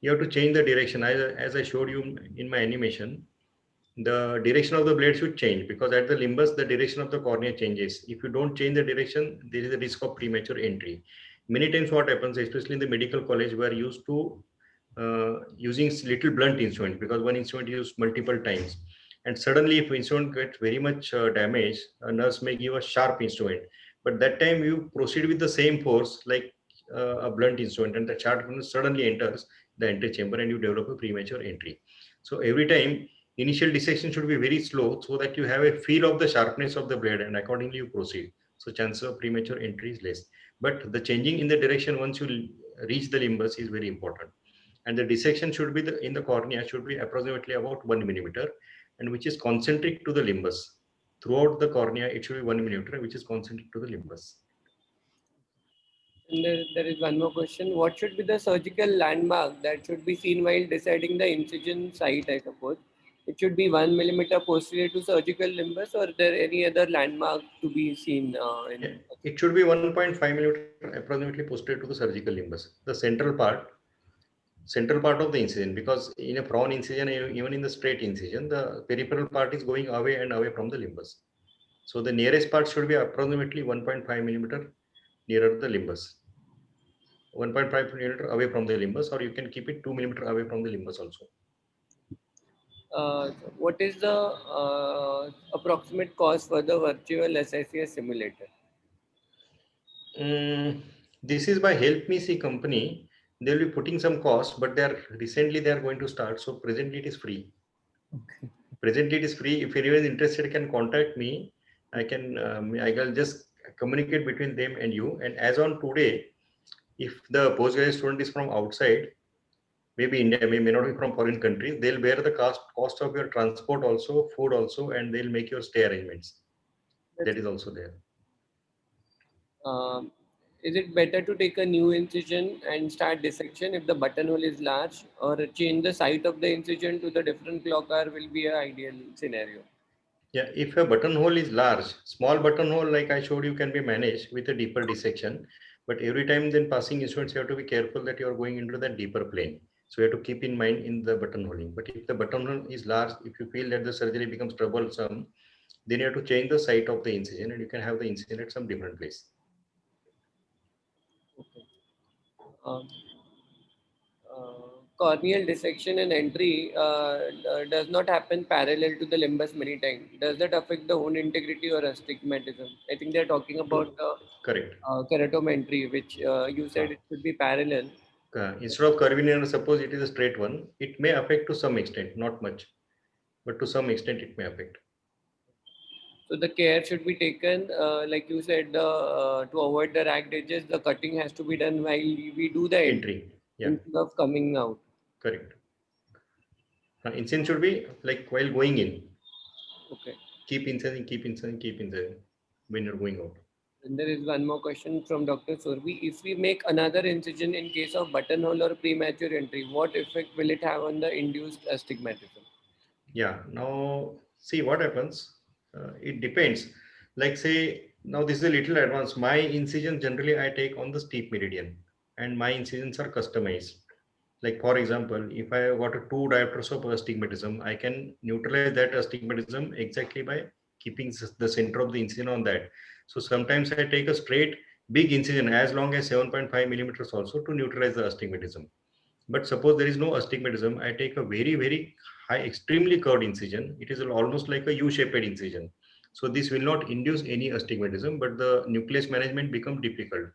you have to change the direction. As I showed you in my animation, the direction of the blade should change, because at the limbus the direction of the cornea changes. If you don't change the direction, there is a risk of premature entry. Many times what happens, especially in the medical college, we are used to using little blunt instrument, because one instrument used multiple times, and suddenly if instrument gets very much damaged, a nurse may give a sharp instrument, but that time you proceed with the same force like a blunt instrument, and the sharp instrument suddenly enters the entry chamber and you develop a premature entry. So every time initial dissection should be very slow, so that you have a feel of the sharpness of the blade and accordingly you proceed. So chances of premature entry is less. But the changing in the direction once you reach the limbus is very important. And the dissection should be in the cornea should be approximately about 1 millimeter, and which is concentric to the limbus. Throughout the cornea, it should be 1 millimeter, which is concentric to the limbus. And there is one more question. What should be the surgical landmark that should be seen while deciding the incision site, I suppose? It should be 1 millimeter posterior to surgical limbus, or there any other landmark to be seen Yeah, in? it should be 1.5 millimeter approximately posterior to the surgical limbus. The central part of the incision, because in a prone incision, even in the straight incision, the peripheral part is going away and away from the limbus. So the nearest part should be approximately 1.5 millimeter nearer the limbus. 1.5 millimeter away from the limbus, or you can keep it 2 millimeter away from the limbus also. What is the approximate cost for the virtual SICS simulator? This is by Help Me See company. They'll be putting some cost, but they are going to start. So presently it is free. Presently it is free. If anyone is interested, can contact me. I can just communicate between them and you. And as on today, if the postgraduate student is from outside, maybe India, may not be from foreign countries, they'll bear the cost of your transport also, food also, and they'll make your stay arrangements. That's That is also there. Um, is it better to take a new incision and start dissection if the buttonhole is large, or change the site of the incision to the different clock hour will be an ideal scenario? Yeah, if a buttonhole is large, small buttonhole like I showed you can be managed with a deeper dissection. But every time then passing instruments, you have to be careful that you are going into that deeper plane. So you have to keep in mind in the buttonholing. But if the buttonhole is large, if you feel that the surgery becomes troublesome, then you have to change the site of the incision and you can have the incision at some different place. Okay. Um, Corneal dissection and entry does not happen parallel to the limbus many times. Does that affect the wound integrity or astigmatism? I think they're talking about Correct. keratometry, which you said Uh, it should be parallel. Instead of curvilinear, suppose it is a straight one, it may affect to some extent, not much, but to some extent it may affect. So the care should be taken, like you said, to avoid the ragged edges. The cutting has to be done while we do the entry Entry. Yeah, instead of coming out. correct. Incense should be like while going in. Okay. Keep incense, keep incense, keep incense when you're going out. And there is one more question from Dr. Survi. If we make another incision in case of buttonhole or premature entry, what effect will it have on the induced astigmatism? Yeah. Now see what happens. It depends. Like say now this is a little advanced. My incision generally I take on the steep meridian, and my incisions are customized. Like for example, if I got a 2 diopters of astigmatism, I can neutralize that astigmatism exactly by keeping the center of the incision on that. So sometimes I take a straight big incision as long as 7.5 millimeters also to neutralize the astigmatism. But suppose there is no astigmatism, I take a very, very high, extremely curved incision. It is almost like a U-shaped incision. So this will not induce any astigmatism, but the nucleus management become difficult.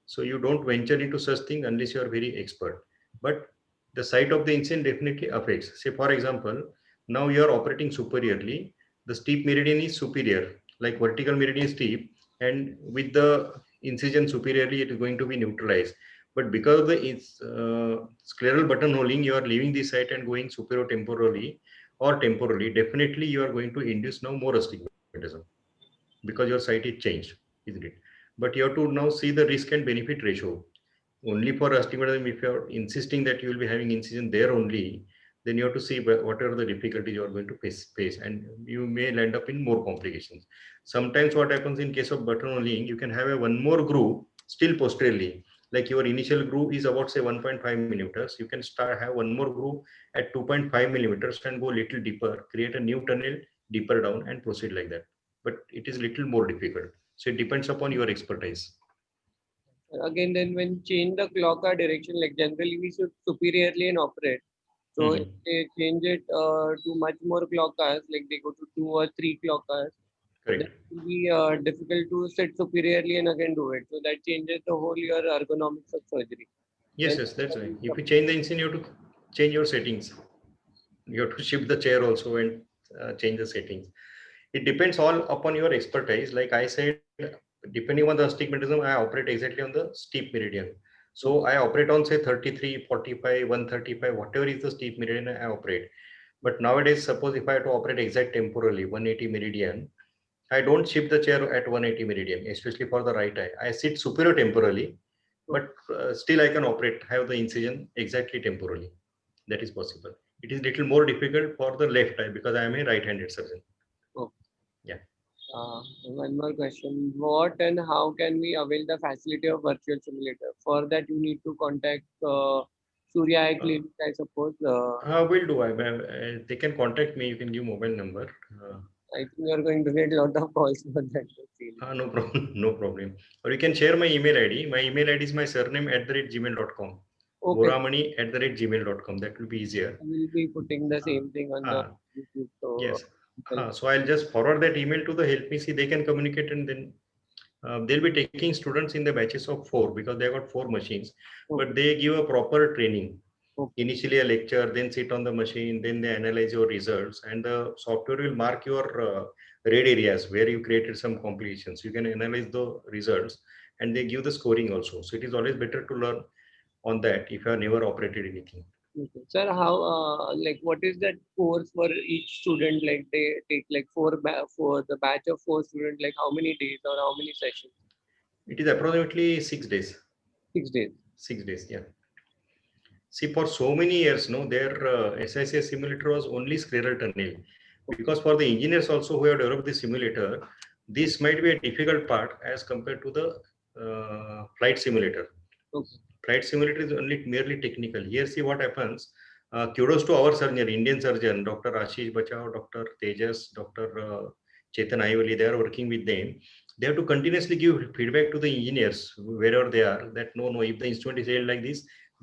So you don't venture into such thing unless you are very expert. But the site of the incision definitely affects. Say for example, now you are operating superiorly. The steep meridian is superior, like vertical meridian is steep, and with the incision superiorly, it is going to be neutralized. But because of the scleral buttonholing, you are leaving the site and going superior temporally or temporally. Definitely, you are going to induce now more astigmatism because your site is changed, isn't it? But you have to now see the risk and benefit ratio. Only for astigmatism, if you are insisting that you will be having incision there only, then you have to see what are the difficulties you are going to face, and you may land up in more complications. Sometimes what happens in case of buttonholing, you can have a one more groove still posteriorly. Like your initial groove is about say 1.5 millimeters, you can start have one more groove at 2.5 millimeters and go little deeper, create a new tunnel deeper down and proceed like that. But it is little more difficult. So it depends upon your expertise. Again, then when change the clock direction, like generally we should superiorly and operate. So if Mhm. they change it to much more clock hours, like they go to 2 or 3 clock hours, then Correct. it will be difficult to sit superiorly and again do it. So that changes the whole your ergonomics of surgery. Yes, Then yes, that's right. If you change the engine, you have to change your settings. You have to shift the chair also and change the settings. It depends all upon your expertise. Like I said, depending on the astigmatism, I operate exactly on the steep meridian. So I operate on say 33, 45, 135, whatever is the steep meridian I operate. But nowadays, suppose if I have to operate exact temporally, 180 meridian, I don't shift the chair at 180 meridian, especially for the right eye. I sit superior temporally, but still I can operate, have the incision exactly temporally. That is possible. It is little more difficult for the left eye because I am a right-handed surgeon. oh, Yeah. one more question. What and how can we avail the facility of virtual simulator? For that, you need to contact Surya Eye Uh, Clinic, I suppose. will do. They can contact me. You can give mobile number. I think you are going to get a lot of calls for that. Really. No problem. No problem. Or you can share my email ID. My email ID is my surname @gmail.com. Okay, Goramani @gmail.com. That will be easier. I will be putting the Uh, same thing on the uh, YouTube. So, yes. people, So I'll just forward that email to the Help Me See. They can communicate and then they'll be taking students in the batches of 4 because they got 4 machines, but okay, they give a proper training. okay, Initially a lecture, then sit on the machine, then they analyze your results, and the software will mark your red areas where you created some complications. You can analyze the results and they give the scoring also. So it is always better to learn on that if you have never operated anything. okay. Sir, how like what is that course for each student? Like they take like for the batch of 4 students. Like how many days or how many sessions? It is approximately 6 days. 6 days. 6 days, yeah. See, for so many years, no, their SICS simulator was only scleral tunnel. Okay, Because for the engineers also who have developed the simulator, this might be a difficult part as compared to the flight simulator. okay, Flight simulator is only merely technical. Here, see what happens. Kudos to our surgeon, Indian surgeon, Dr. Ashish Bachao, Dr. Tejas, Dr. Chetan Ayvali. They are working with them. They have to continuously give feedback to the engineers wherever they are. That no, if the instrument is held like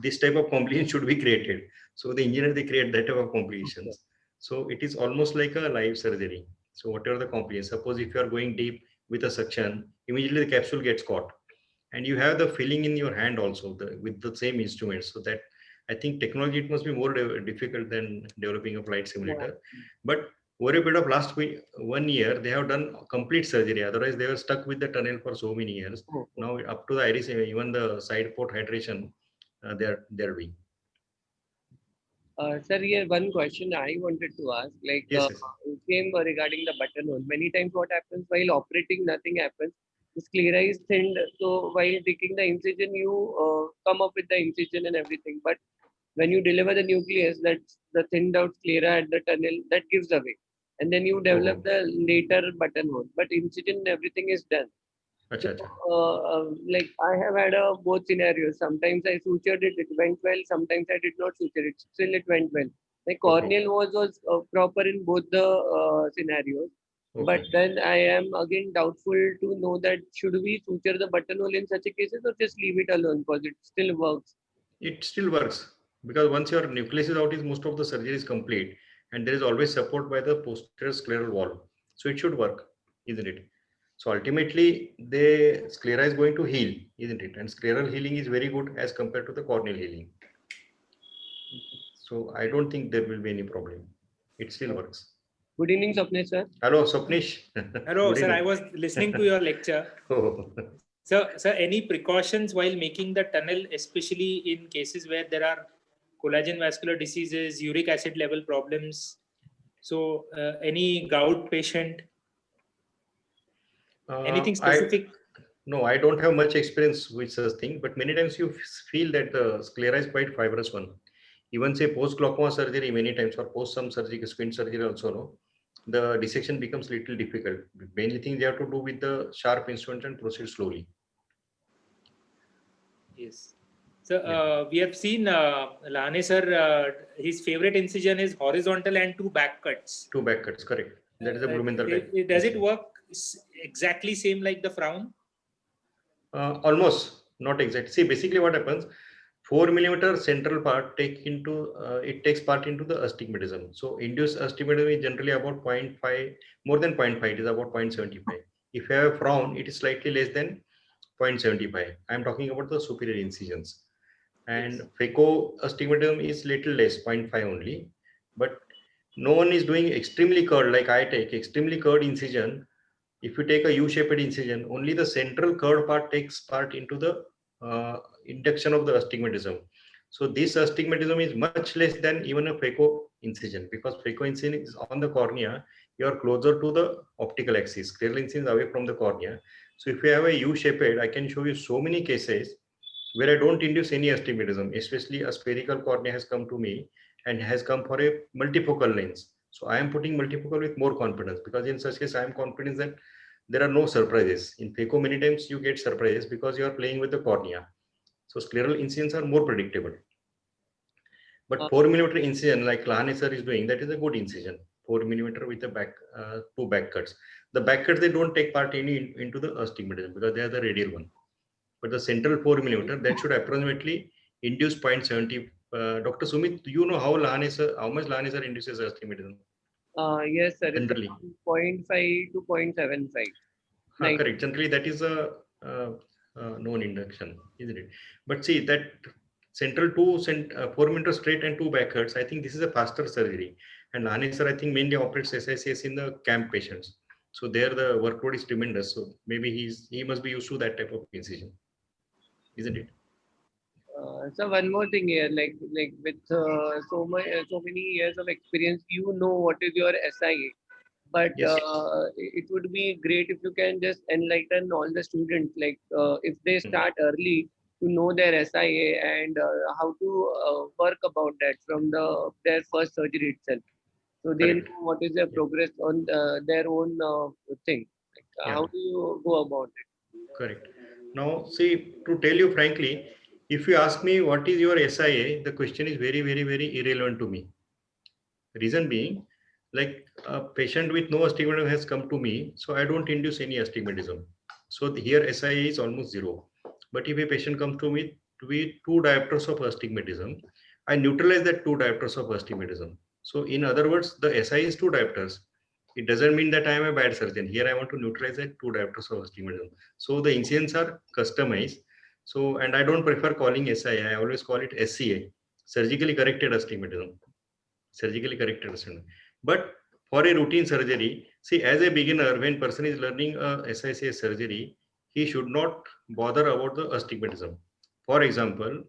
this type of complication should be created. So the engineer they create that type of okay, complications. So it is almost like a live surgery. So whatever the complications, suppose if you are going deep with a suction, immediately the capsule gets caught and you have the feeling in your hand also with the same instruments. So that I think technology it must be more difficult than developing a flight yeah, simulator. But over a period of last one year, they have done complete surgery. Otherwise, they were stuck with the tunnel for so many years. oh, oh. Now up to the iris, even the side port hydration, they're doing. Sir, here one question I wanted to ask, like Yes, yes. it came regarding the buttonhole. Many times, what happens while operating, nothing happens. The sclera is thinned, so while taking the incision, you come up with the incision and everything. But when you deliver the nucleus, that's the thinned out sclera at the tunnel that gives away, and then you develop Oh, the later buttonhole. But incision, everything is done. Acha, So, acha. like I have had both scenarios. Sometimes I sutured it, it went well. Sometimes I did not suture it, still it went well. My Okay, corneal was proper in both the scenarios. But okay. then I am again doubtful to know that should we suture the buttonhole in such a cases or just leave it alone because it still works. It still works because once your nucleus is out, is most of the surgery is complete, and there is always support by the posterior scleral wall, so it should work, isn't it? So ultimately, the sclera is going to heal, isn't it? And scleral healing is very good as compared to the corneal healing. So I don't think there will be any problem. It still works. Good evening, Sapnesh sir. Hello, Sapnish. Hello, Good sir. I evening. was listening to your lecture. Oh, Sir, any precautions while making the tunnel, especially in cases where there are collagen vascular diseases, uric acid level problems? So, any gout patient, anything I specific? no, I don't have much experience with such thing, but many times you feel that the sclera is quite fibrous one. Even say post glaucoma surgery many times or post some surgery, squint surgery also, no, the dissection becomes little difficult. Mainly thing they have to do with the sharp instrument and proceed slowly. Yes. So, Yeah, we have seen Lane sir, his favorite incision is horizontal and two back cuts. two back cuts, correct. That is a Blumenthal type Does it incision. work exactly same like the frown? Almost, not exact. See, basically what happens, 4 millimeter central part it takes part into the astigmatism. So induced astigmatism is generally about zero point 0.5, more than zero point 0.5, it is about 0.75. If you have a frown, it is slightly less than 0.75. I am talking about the superior incisions. And Yes. phaco astigmatism is little less, zero point 0.5 only. But no one is doing extremely curved like I take extremely curved incision. If you take a U-shaped incision, only the central curved part takes part into the induction of the astigmatism. So this astigmatism is much less than even a phaco incision, because phaco incision is on the cornea. You are closer to the optical axis. Scleral incision is away from the cornea. So if you have a U-shaped, I can show you so many cases where I don't induce any astigmatism, especially a spherical cornea has come to me and has come for a multifocal lens. So I am putting multifocal with more confidence, because in such case I am confident that there are no surprises. In phaco, many times you get surprises because you are playing with the cornea. So scleral incisions are more predictable. But Uh, 4 millimeter incision like Lahane sir is doing, that is a good incision. 4 millimeter with the back, two back cuts. The back cuts, they don't take part into the astigmatism because they are the radial one. But the central 4 millimeter, that should approximately induce 0.70. Dr. Sumit, do you know how much Lahane sir induces astigmatism yes, sir. It's generally? around 0.5 to 0.75. Nice. Correct. Generally, that is a known induction, isn't it? But see that central 4 millimeter straight and two backwards. I think this is a faster surgery. And Lahane sir, I think mainly operates SICS in the camp patients. So there the workload is tremendous. So maybe he must be used to that type of incision, isn't it? So one more thing here, like with so many years of experience, you know what is your SIA. But Yes. it would be great if you can just enlighten all the students, like if they Mhm. start early to know their SIA and how to work about that from their first surgery itself, so they Correct. know what is their Yeah. progress on their own thing. Like, Yeah. how do you go about it? Correct. Now, see, to tell you frankly, if you ask me what is your SIA, the question is very, very, very irrelevant to me. Reason being, like a patient with no astigmatism has come to me, so I don't induce any astigmatism. So here SIA is almost zero. But if a patient comes to me with two diopters of astigmatism, I neutralize that two diopters of astigmatism. So in other words, the SI is two diopters. It doesn't mean that I am a bad surgeon. Here I want to neutralize that two diopters of astigmatism. So the incisions are customized. So, and I don't prefer calling SI. I always call it SCA, surgically corrected astigmatism. Surgically corrected astigmatism. But for a routine surgery, see, as a beginner, when person is learning a SICS surgery, he should not bother about the astigmatism. For example,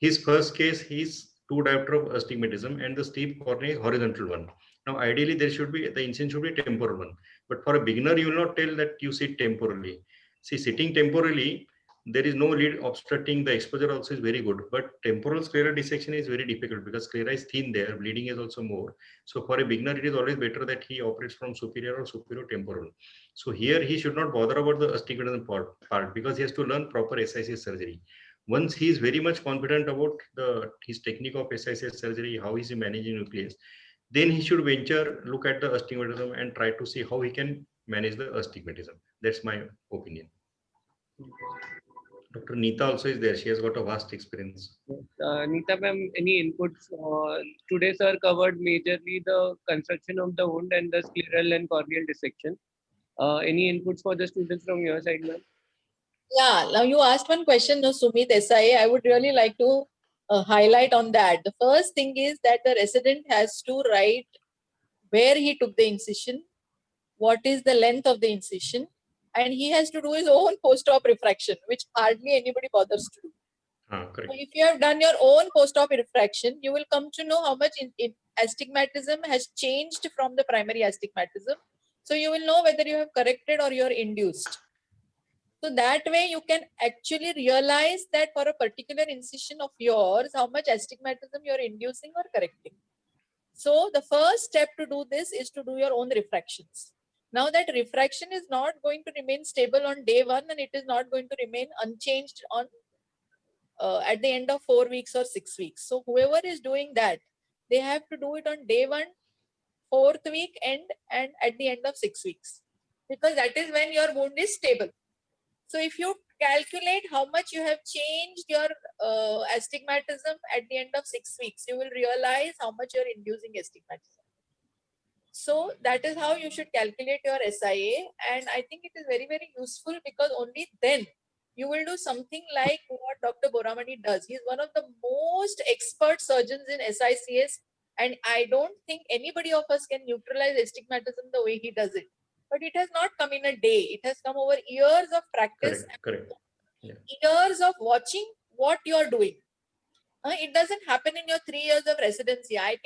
his first case, he's two diopter of astigmatism and the steep cornea horizontal one. Now, ideally, there should be the incision should be temporal one. But for a beginner, you will not tell that you sit temporally. See, sitting temporally, there is no lead obstructing, the exposure also is very good. But temporal sclera dissection is very difficult because sclera is thin there, bleeding is also more. So for a beginner, it is always better that he operates from superior or superior temporal. So here he should not bother about the astigmatism part because he has to learn proper SICS surgery. Once he is very much confident about his technique of SICS surgery, how is he managing nucleus, then he should look at the astigmatism and try to see how he can manage the astigmatism. That's my opinion. Dr. Neeta also is there. She has got a vast experience. Neeta ma'am, any inputs? Today, sir covered majorly the construction of the wound and the scleral and corneal dissection. Any inputs for the students from your side, ma'am? Yeah, now you asked one question, no, Sumit SIA. I would really like to highlight on that. The first thing is that the resident has to write where he took the incision, what is the length of the incision, and he has to do his own post-op refraction, which hardly anybody bothers to do. Correct. So if you have done your own post-op refraction, you will come to know how much astigmatism has changed from the primary astigmatism. So you will know whether you have corrected or you are induced. So that way you can actually realize that for a particular incision of yours, how much astigmatism you are inducing or correcting. So the first step to do this is to do your own refractions. Now that refraction is not going to remain stable on day one, and it is not going to remain unchanged on at the end of 4 weeks or 6 weeks. So whoever is doing that, they have to do it on day one, 4th week and at the end of 6 weeks, because that is when your wound is stable. So if you calculate how much you have changed your astigmatism at the end of 6 weeks, you will realize how much you're inducing astigmatism. So that is how you should calculate your SIA. And I think it is very, very useful, because only then you will do something like what Dr. Boramani does. He's one of the most expert surgeons in SICS. And I don't think anybody of us can neutralize astigmatism the way he does it. But it has not come in a day. It has come over years of practice. Correct. Yeah. Years of watching what you're doing. It doesn't happen in your 3 years of residency. I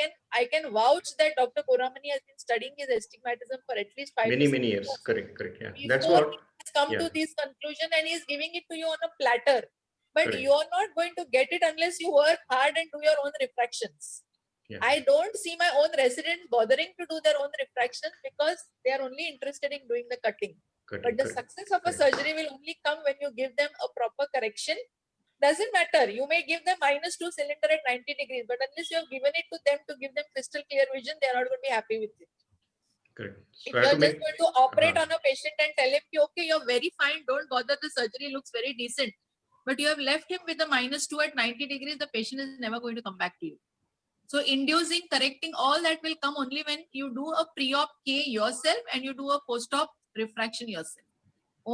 can vouch that Dr. Boramani has been studying his astigmatism for at least 5 many years. Correct. Yeah. That's what what has come to this conclusion, and he's giving it to you on a platter. But you are not going to get it unless you work hard and do your own refractions. Yeah. I don't see my own residents bothering to do their own refractions because they are only interested in doing the cutting. But the success of a surgery will only come when you give them a proper correction. Doesn't matter. You may give them -2 cylinder at 90 degrees, but unless you have given it to them to give them crystal clear vision, they are not going to be happy with it. Correct. So if you are just going to operate on a patient and tell him, okay, you're very fine, don't bother, the surgery looks very decent, but you have left him with a -2 at 90 degrees, the patient is never going to come back to you. So inducing, correcting, all that will come only when you do a pre-op K yourself and you do a post-op refraction yourself.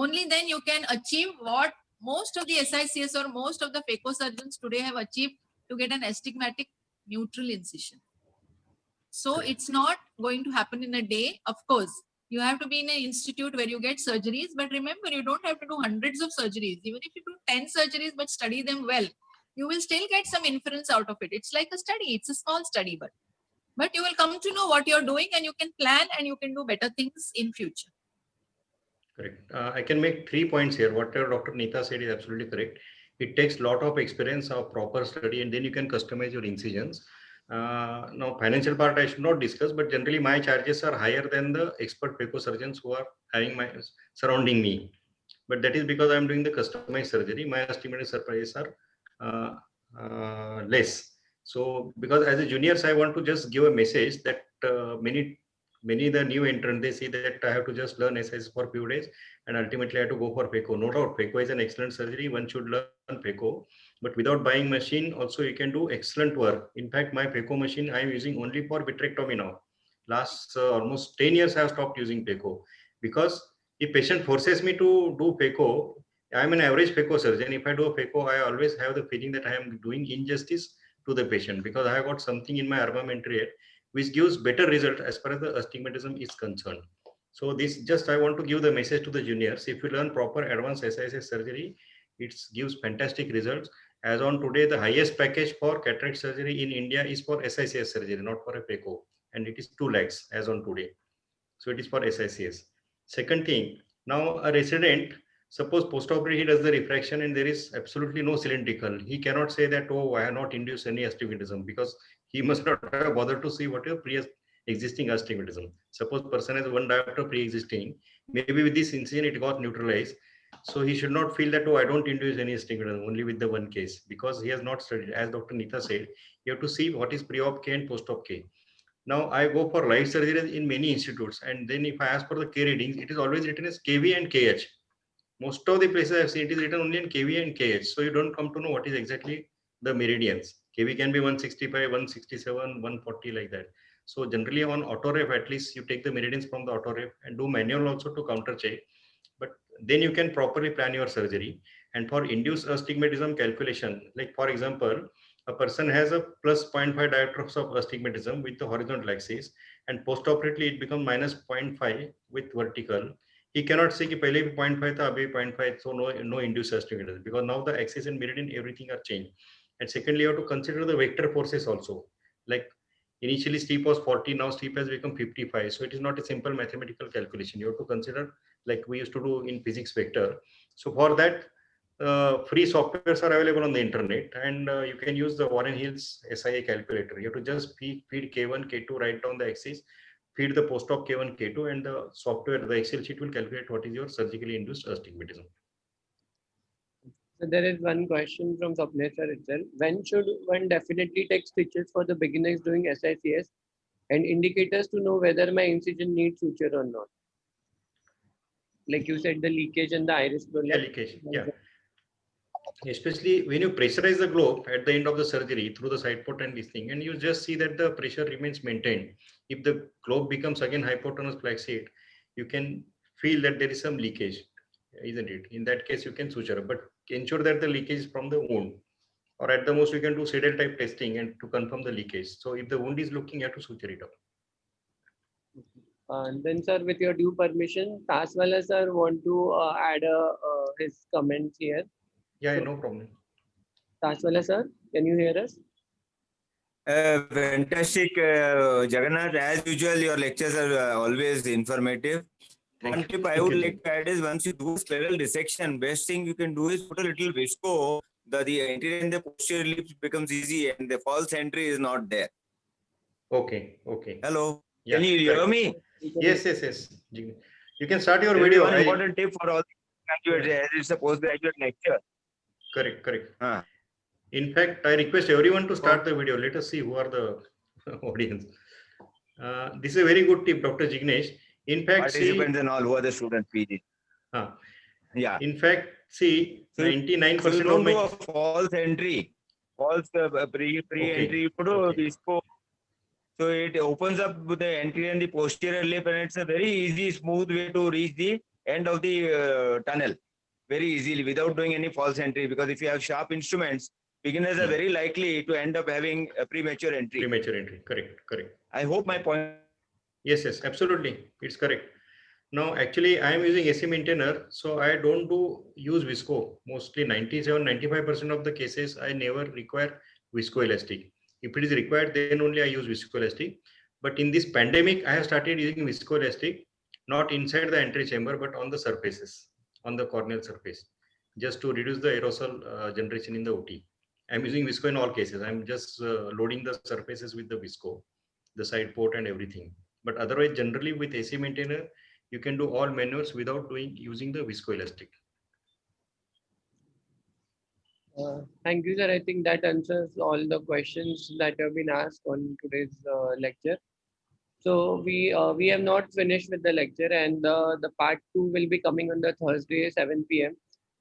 Only then you can achieve what most of the SICS or most of the phaco surgeons today have achieved, to get an astigmatic neutral incision. So it's not going to happen in a day. Of course, you have to be in an institute where you get surgeries, but remember, you don't have to do hundreds of surgeries. Even if you do 10 surgeries but study them well, you will still get some inference out of it. It's like a study. It's a small study, but you will come to know what you're doing, and you can plan and you can do better things in future. Correct. I can make 3 points here. Whatever Dr. Neeta said is absolutely correct. It takes a lot of experience of proper study, and then you can customize your incisions. Now, financial part I should not discuss, but generally my charges are higher than the expert phaco surgeons who are surrounding me. But that is because I'm doing the customized surgery. My estimated surprises are less. So because as a juniors, I want to just give a message that many the new entrant, they see that I have to just learn SIS for few days and ultimately I have to go for phaco. No doubt, phaco is an excellent surgery. One should learn phaco, but without buying machine, also you can do excellent work. In fact, my phaco machine I am using only for vitrectomy now. Last almost 10 years I have stopped using phaco, because if patient forces me to do phaco, I am an average phaco surgeon. If I do a phaco, I always have the feeling that I am doing injustice to the patient, because I have got something in my armamentarium which gives better result as far as the astigmatism is concerned. So this just I want to give the message to the juniors. If you learn proper advanced SIS surgery, it gives fantastic results. As on today, the highest package for cataract surgery in India is for SICS surgery, not for a phaco, and it is 2 lakhs as on today. So it is for SICS. Second thing, now a resident, Suppose post-operatively he does the refraction and there is absolutely no cylindrical. He cannot say that, oh, I have not induced any astigmatism, because he must not have bothered to see what your pre-existing astigmatism. Suppose person has one diopter pre-existing, maybe with this incision it got neutralized. So he should not feel that, oh, I don't induce any astigmatism only with the one case, because he has not studied. As Dr. Nita said, you have to see what is pre-op K and post-op K. Now I go for light surgery in many institutes, and then if I ask for the K readings, it is always written as KV and KH. Most of the places I've seen it is written only in KV and KH. So you don't come to know what is exactly the meridians. KV can be 165, 167, 140 like that. So generally on autoref, at least you take the meridians from the autoref and do manual also to counter check. But then you can properly plan your surgery. And for induced astigmatism calculation, like for example, a person has a plus 0.5 diopters of astigmatism with the horizontal axis, and post-operatively it becomes minus 0.5 with vertical. He cannot say कि पहले भी 0.5 था अभी 0.5, so no induced astigmatism, because now the axis and meridian everything are changed. And secondly, you have to consider the vector forces also. Like initially steep was 40, now steep has become 55. So it is not a simple mathematical calculation. You have to consider like we used to do in physics vector. So for that, free softwares are available on the internet, and you can use the Warren Hill's SIA calculator. You have to just feed K1, K2, write down the axis, feed the post-op K1, K2, and the software, the Excel sheet will calculate what is your surgically induced astigmatism. So there is one question from Sapnesh sir itself. When should one definitely take stitches for the beginners doing SICS, and indicators to know whether my incision needs suture or not? Like you said, the leakage and the iris Yeah, prolapse. leakage. Yeah. Especially when you pressurize the globe at the end of the surgery through the side port and this thing, and you just see that the pressure remains maintained. If the globe becomes again hypotenuse flaccid, you can feel that there is some leakage, isn't it? In that case, you can suture, but ensure that the leakage is from the wound, or at the most you can do Seidel type testing and to confirm the leakage. So if the wound is looking, you have to suture it up. And then, sir, with your due permission, Taswala sir want to add his comments here. Yeah, no problem. Taswala sir, can you hear us? Fantastic, Jagannath. As usual, your lectures are always informative. Thank One you. tip I Thank would you. like to add is once you do scleral dissection, best thing you can do is put a little visco. The anterior and the posterior lips becomes easy, and the false entry is not there. Okay, okay. Hello, Yeah, can you hear correct. me? Yes. You can start your There is video. one important tip for all graduates, as it's a postgraduate lecture. Correct. Ah. In fact, I request everyone to start the video. Let us see who are the audience. This is a very good tip, Dr. Jignesh. In fact, see, Participants and all who are the students, PG. Yeah. in fact, see, So 99% So you of don't do my a false entry, false pre-entry, you put a Okay. visco. So it opens up with the anterior and the posterior lip, and it's a very easy, smooth way to reach the end of the tunnel very easily without doing any false entry. Because if you have sharp instruments, beginners are very likely to end up having a premature entry. premature entry. Correct. I hope my point. Yes, absolutely. It's correct. Now, actually, I am using AC maintainer, so I don't use visco. Mostly 97-95% of the cases, I never require viscoelastic. If it is required, then only I use viscoelastic. But in this pandemic, I have started using viscoelastic, not inside the entry chamber, but on the surfaces, on the corneal surface, just to reduce the aerosol generation in the OT. I'm using visco in all cases. I'm just loading the surfaces with the visco, the side port and everything. But otherwise, generally with AC maintainer, you can do all maneuvers without using the viscoelastic. Thank you, sir. I think that answers all the questions that have been asked on today's lecture. So we have not finished with the lecture, and the part 2 will be coming on the Thursday 7 p.m.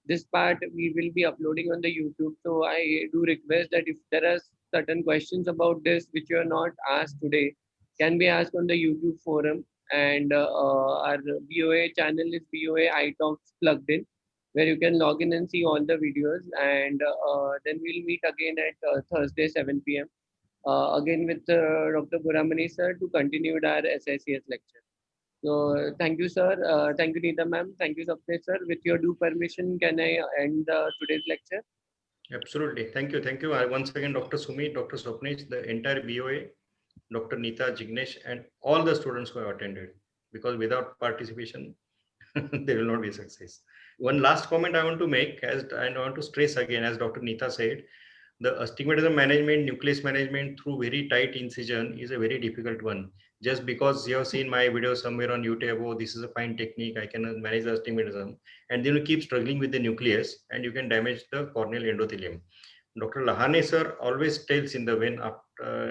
This part we will be uploading on the YouTube. So I do request that if there are certain questions about this which you are not asked today, can be asked on the YouTube forum. And our BOA channel is BOA iTalks plugged in, where you can log in and see all the videos. And then we'll meet again at Thursday 7 p.m. Again with Dr. Guramani sir to continue our SICS lecture. So thank you, sir. Thank you, Neeta ma'am. Thank you, Sapnesh sir. With your due permission, can I end today's lecture? Absolutely. Thank you. Once again, Dr. Sumi, Dr. Swapnesh, the entire BOA, Dr. Neeta, Jignesh, and all the students who have attended. Because without participation, there will not be success. One last comment I want to make, as I want to stress again, as Dr. Neeta said, the astigmatism management, nucleus management through very tight incision is a very difficult one. Just because you have seen my video somewhere on YouTube, oh, this is a fine technique, I can manage the astigmatism, and then you keep struggling with the nucleus and you can damage the corneal endothelium. Dr. Lahane sir always tells in the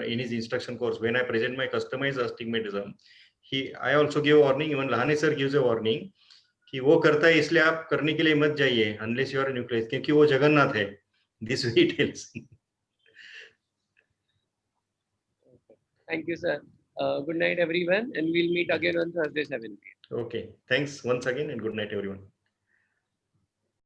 in his instruction course, when I present my customized astigmatism, I also give a warning. Even Lahane sir gives a warning कि वो करता है इसलिए आप करने के लिए मत जाइए unless you are a nucleus, क्योंकि वो जगन्नाथ है. This way it tells. Thank you, sir. Good night, everyone, and we'll meet again on Thursday, 7 p.m. Okay. Thanks once again and good night, everyone.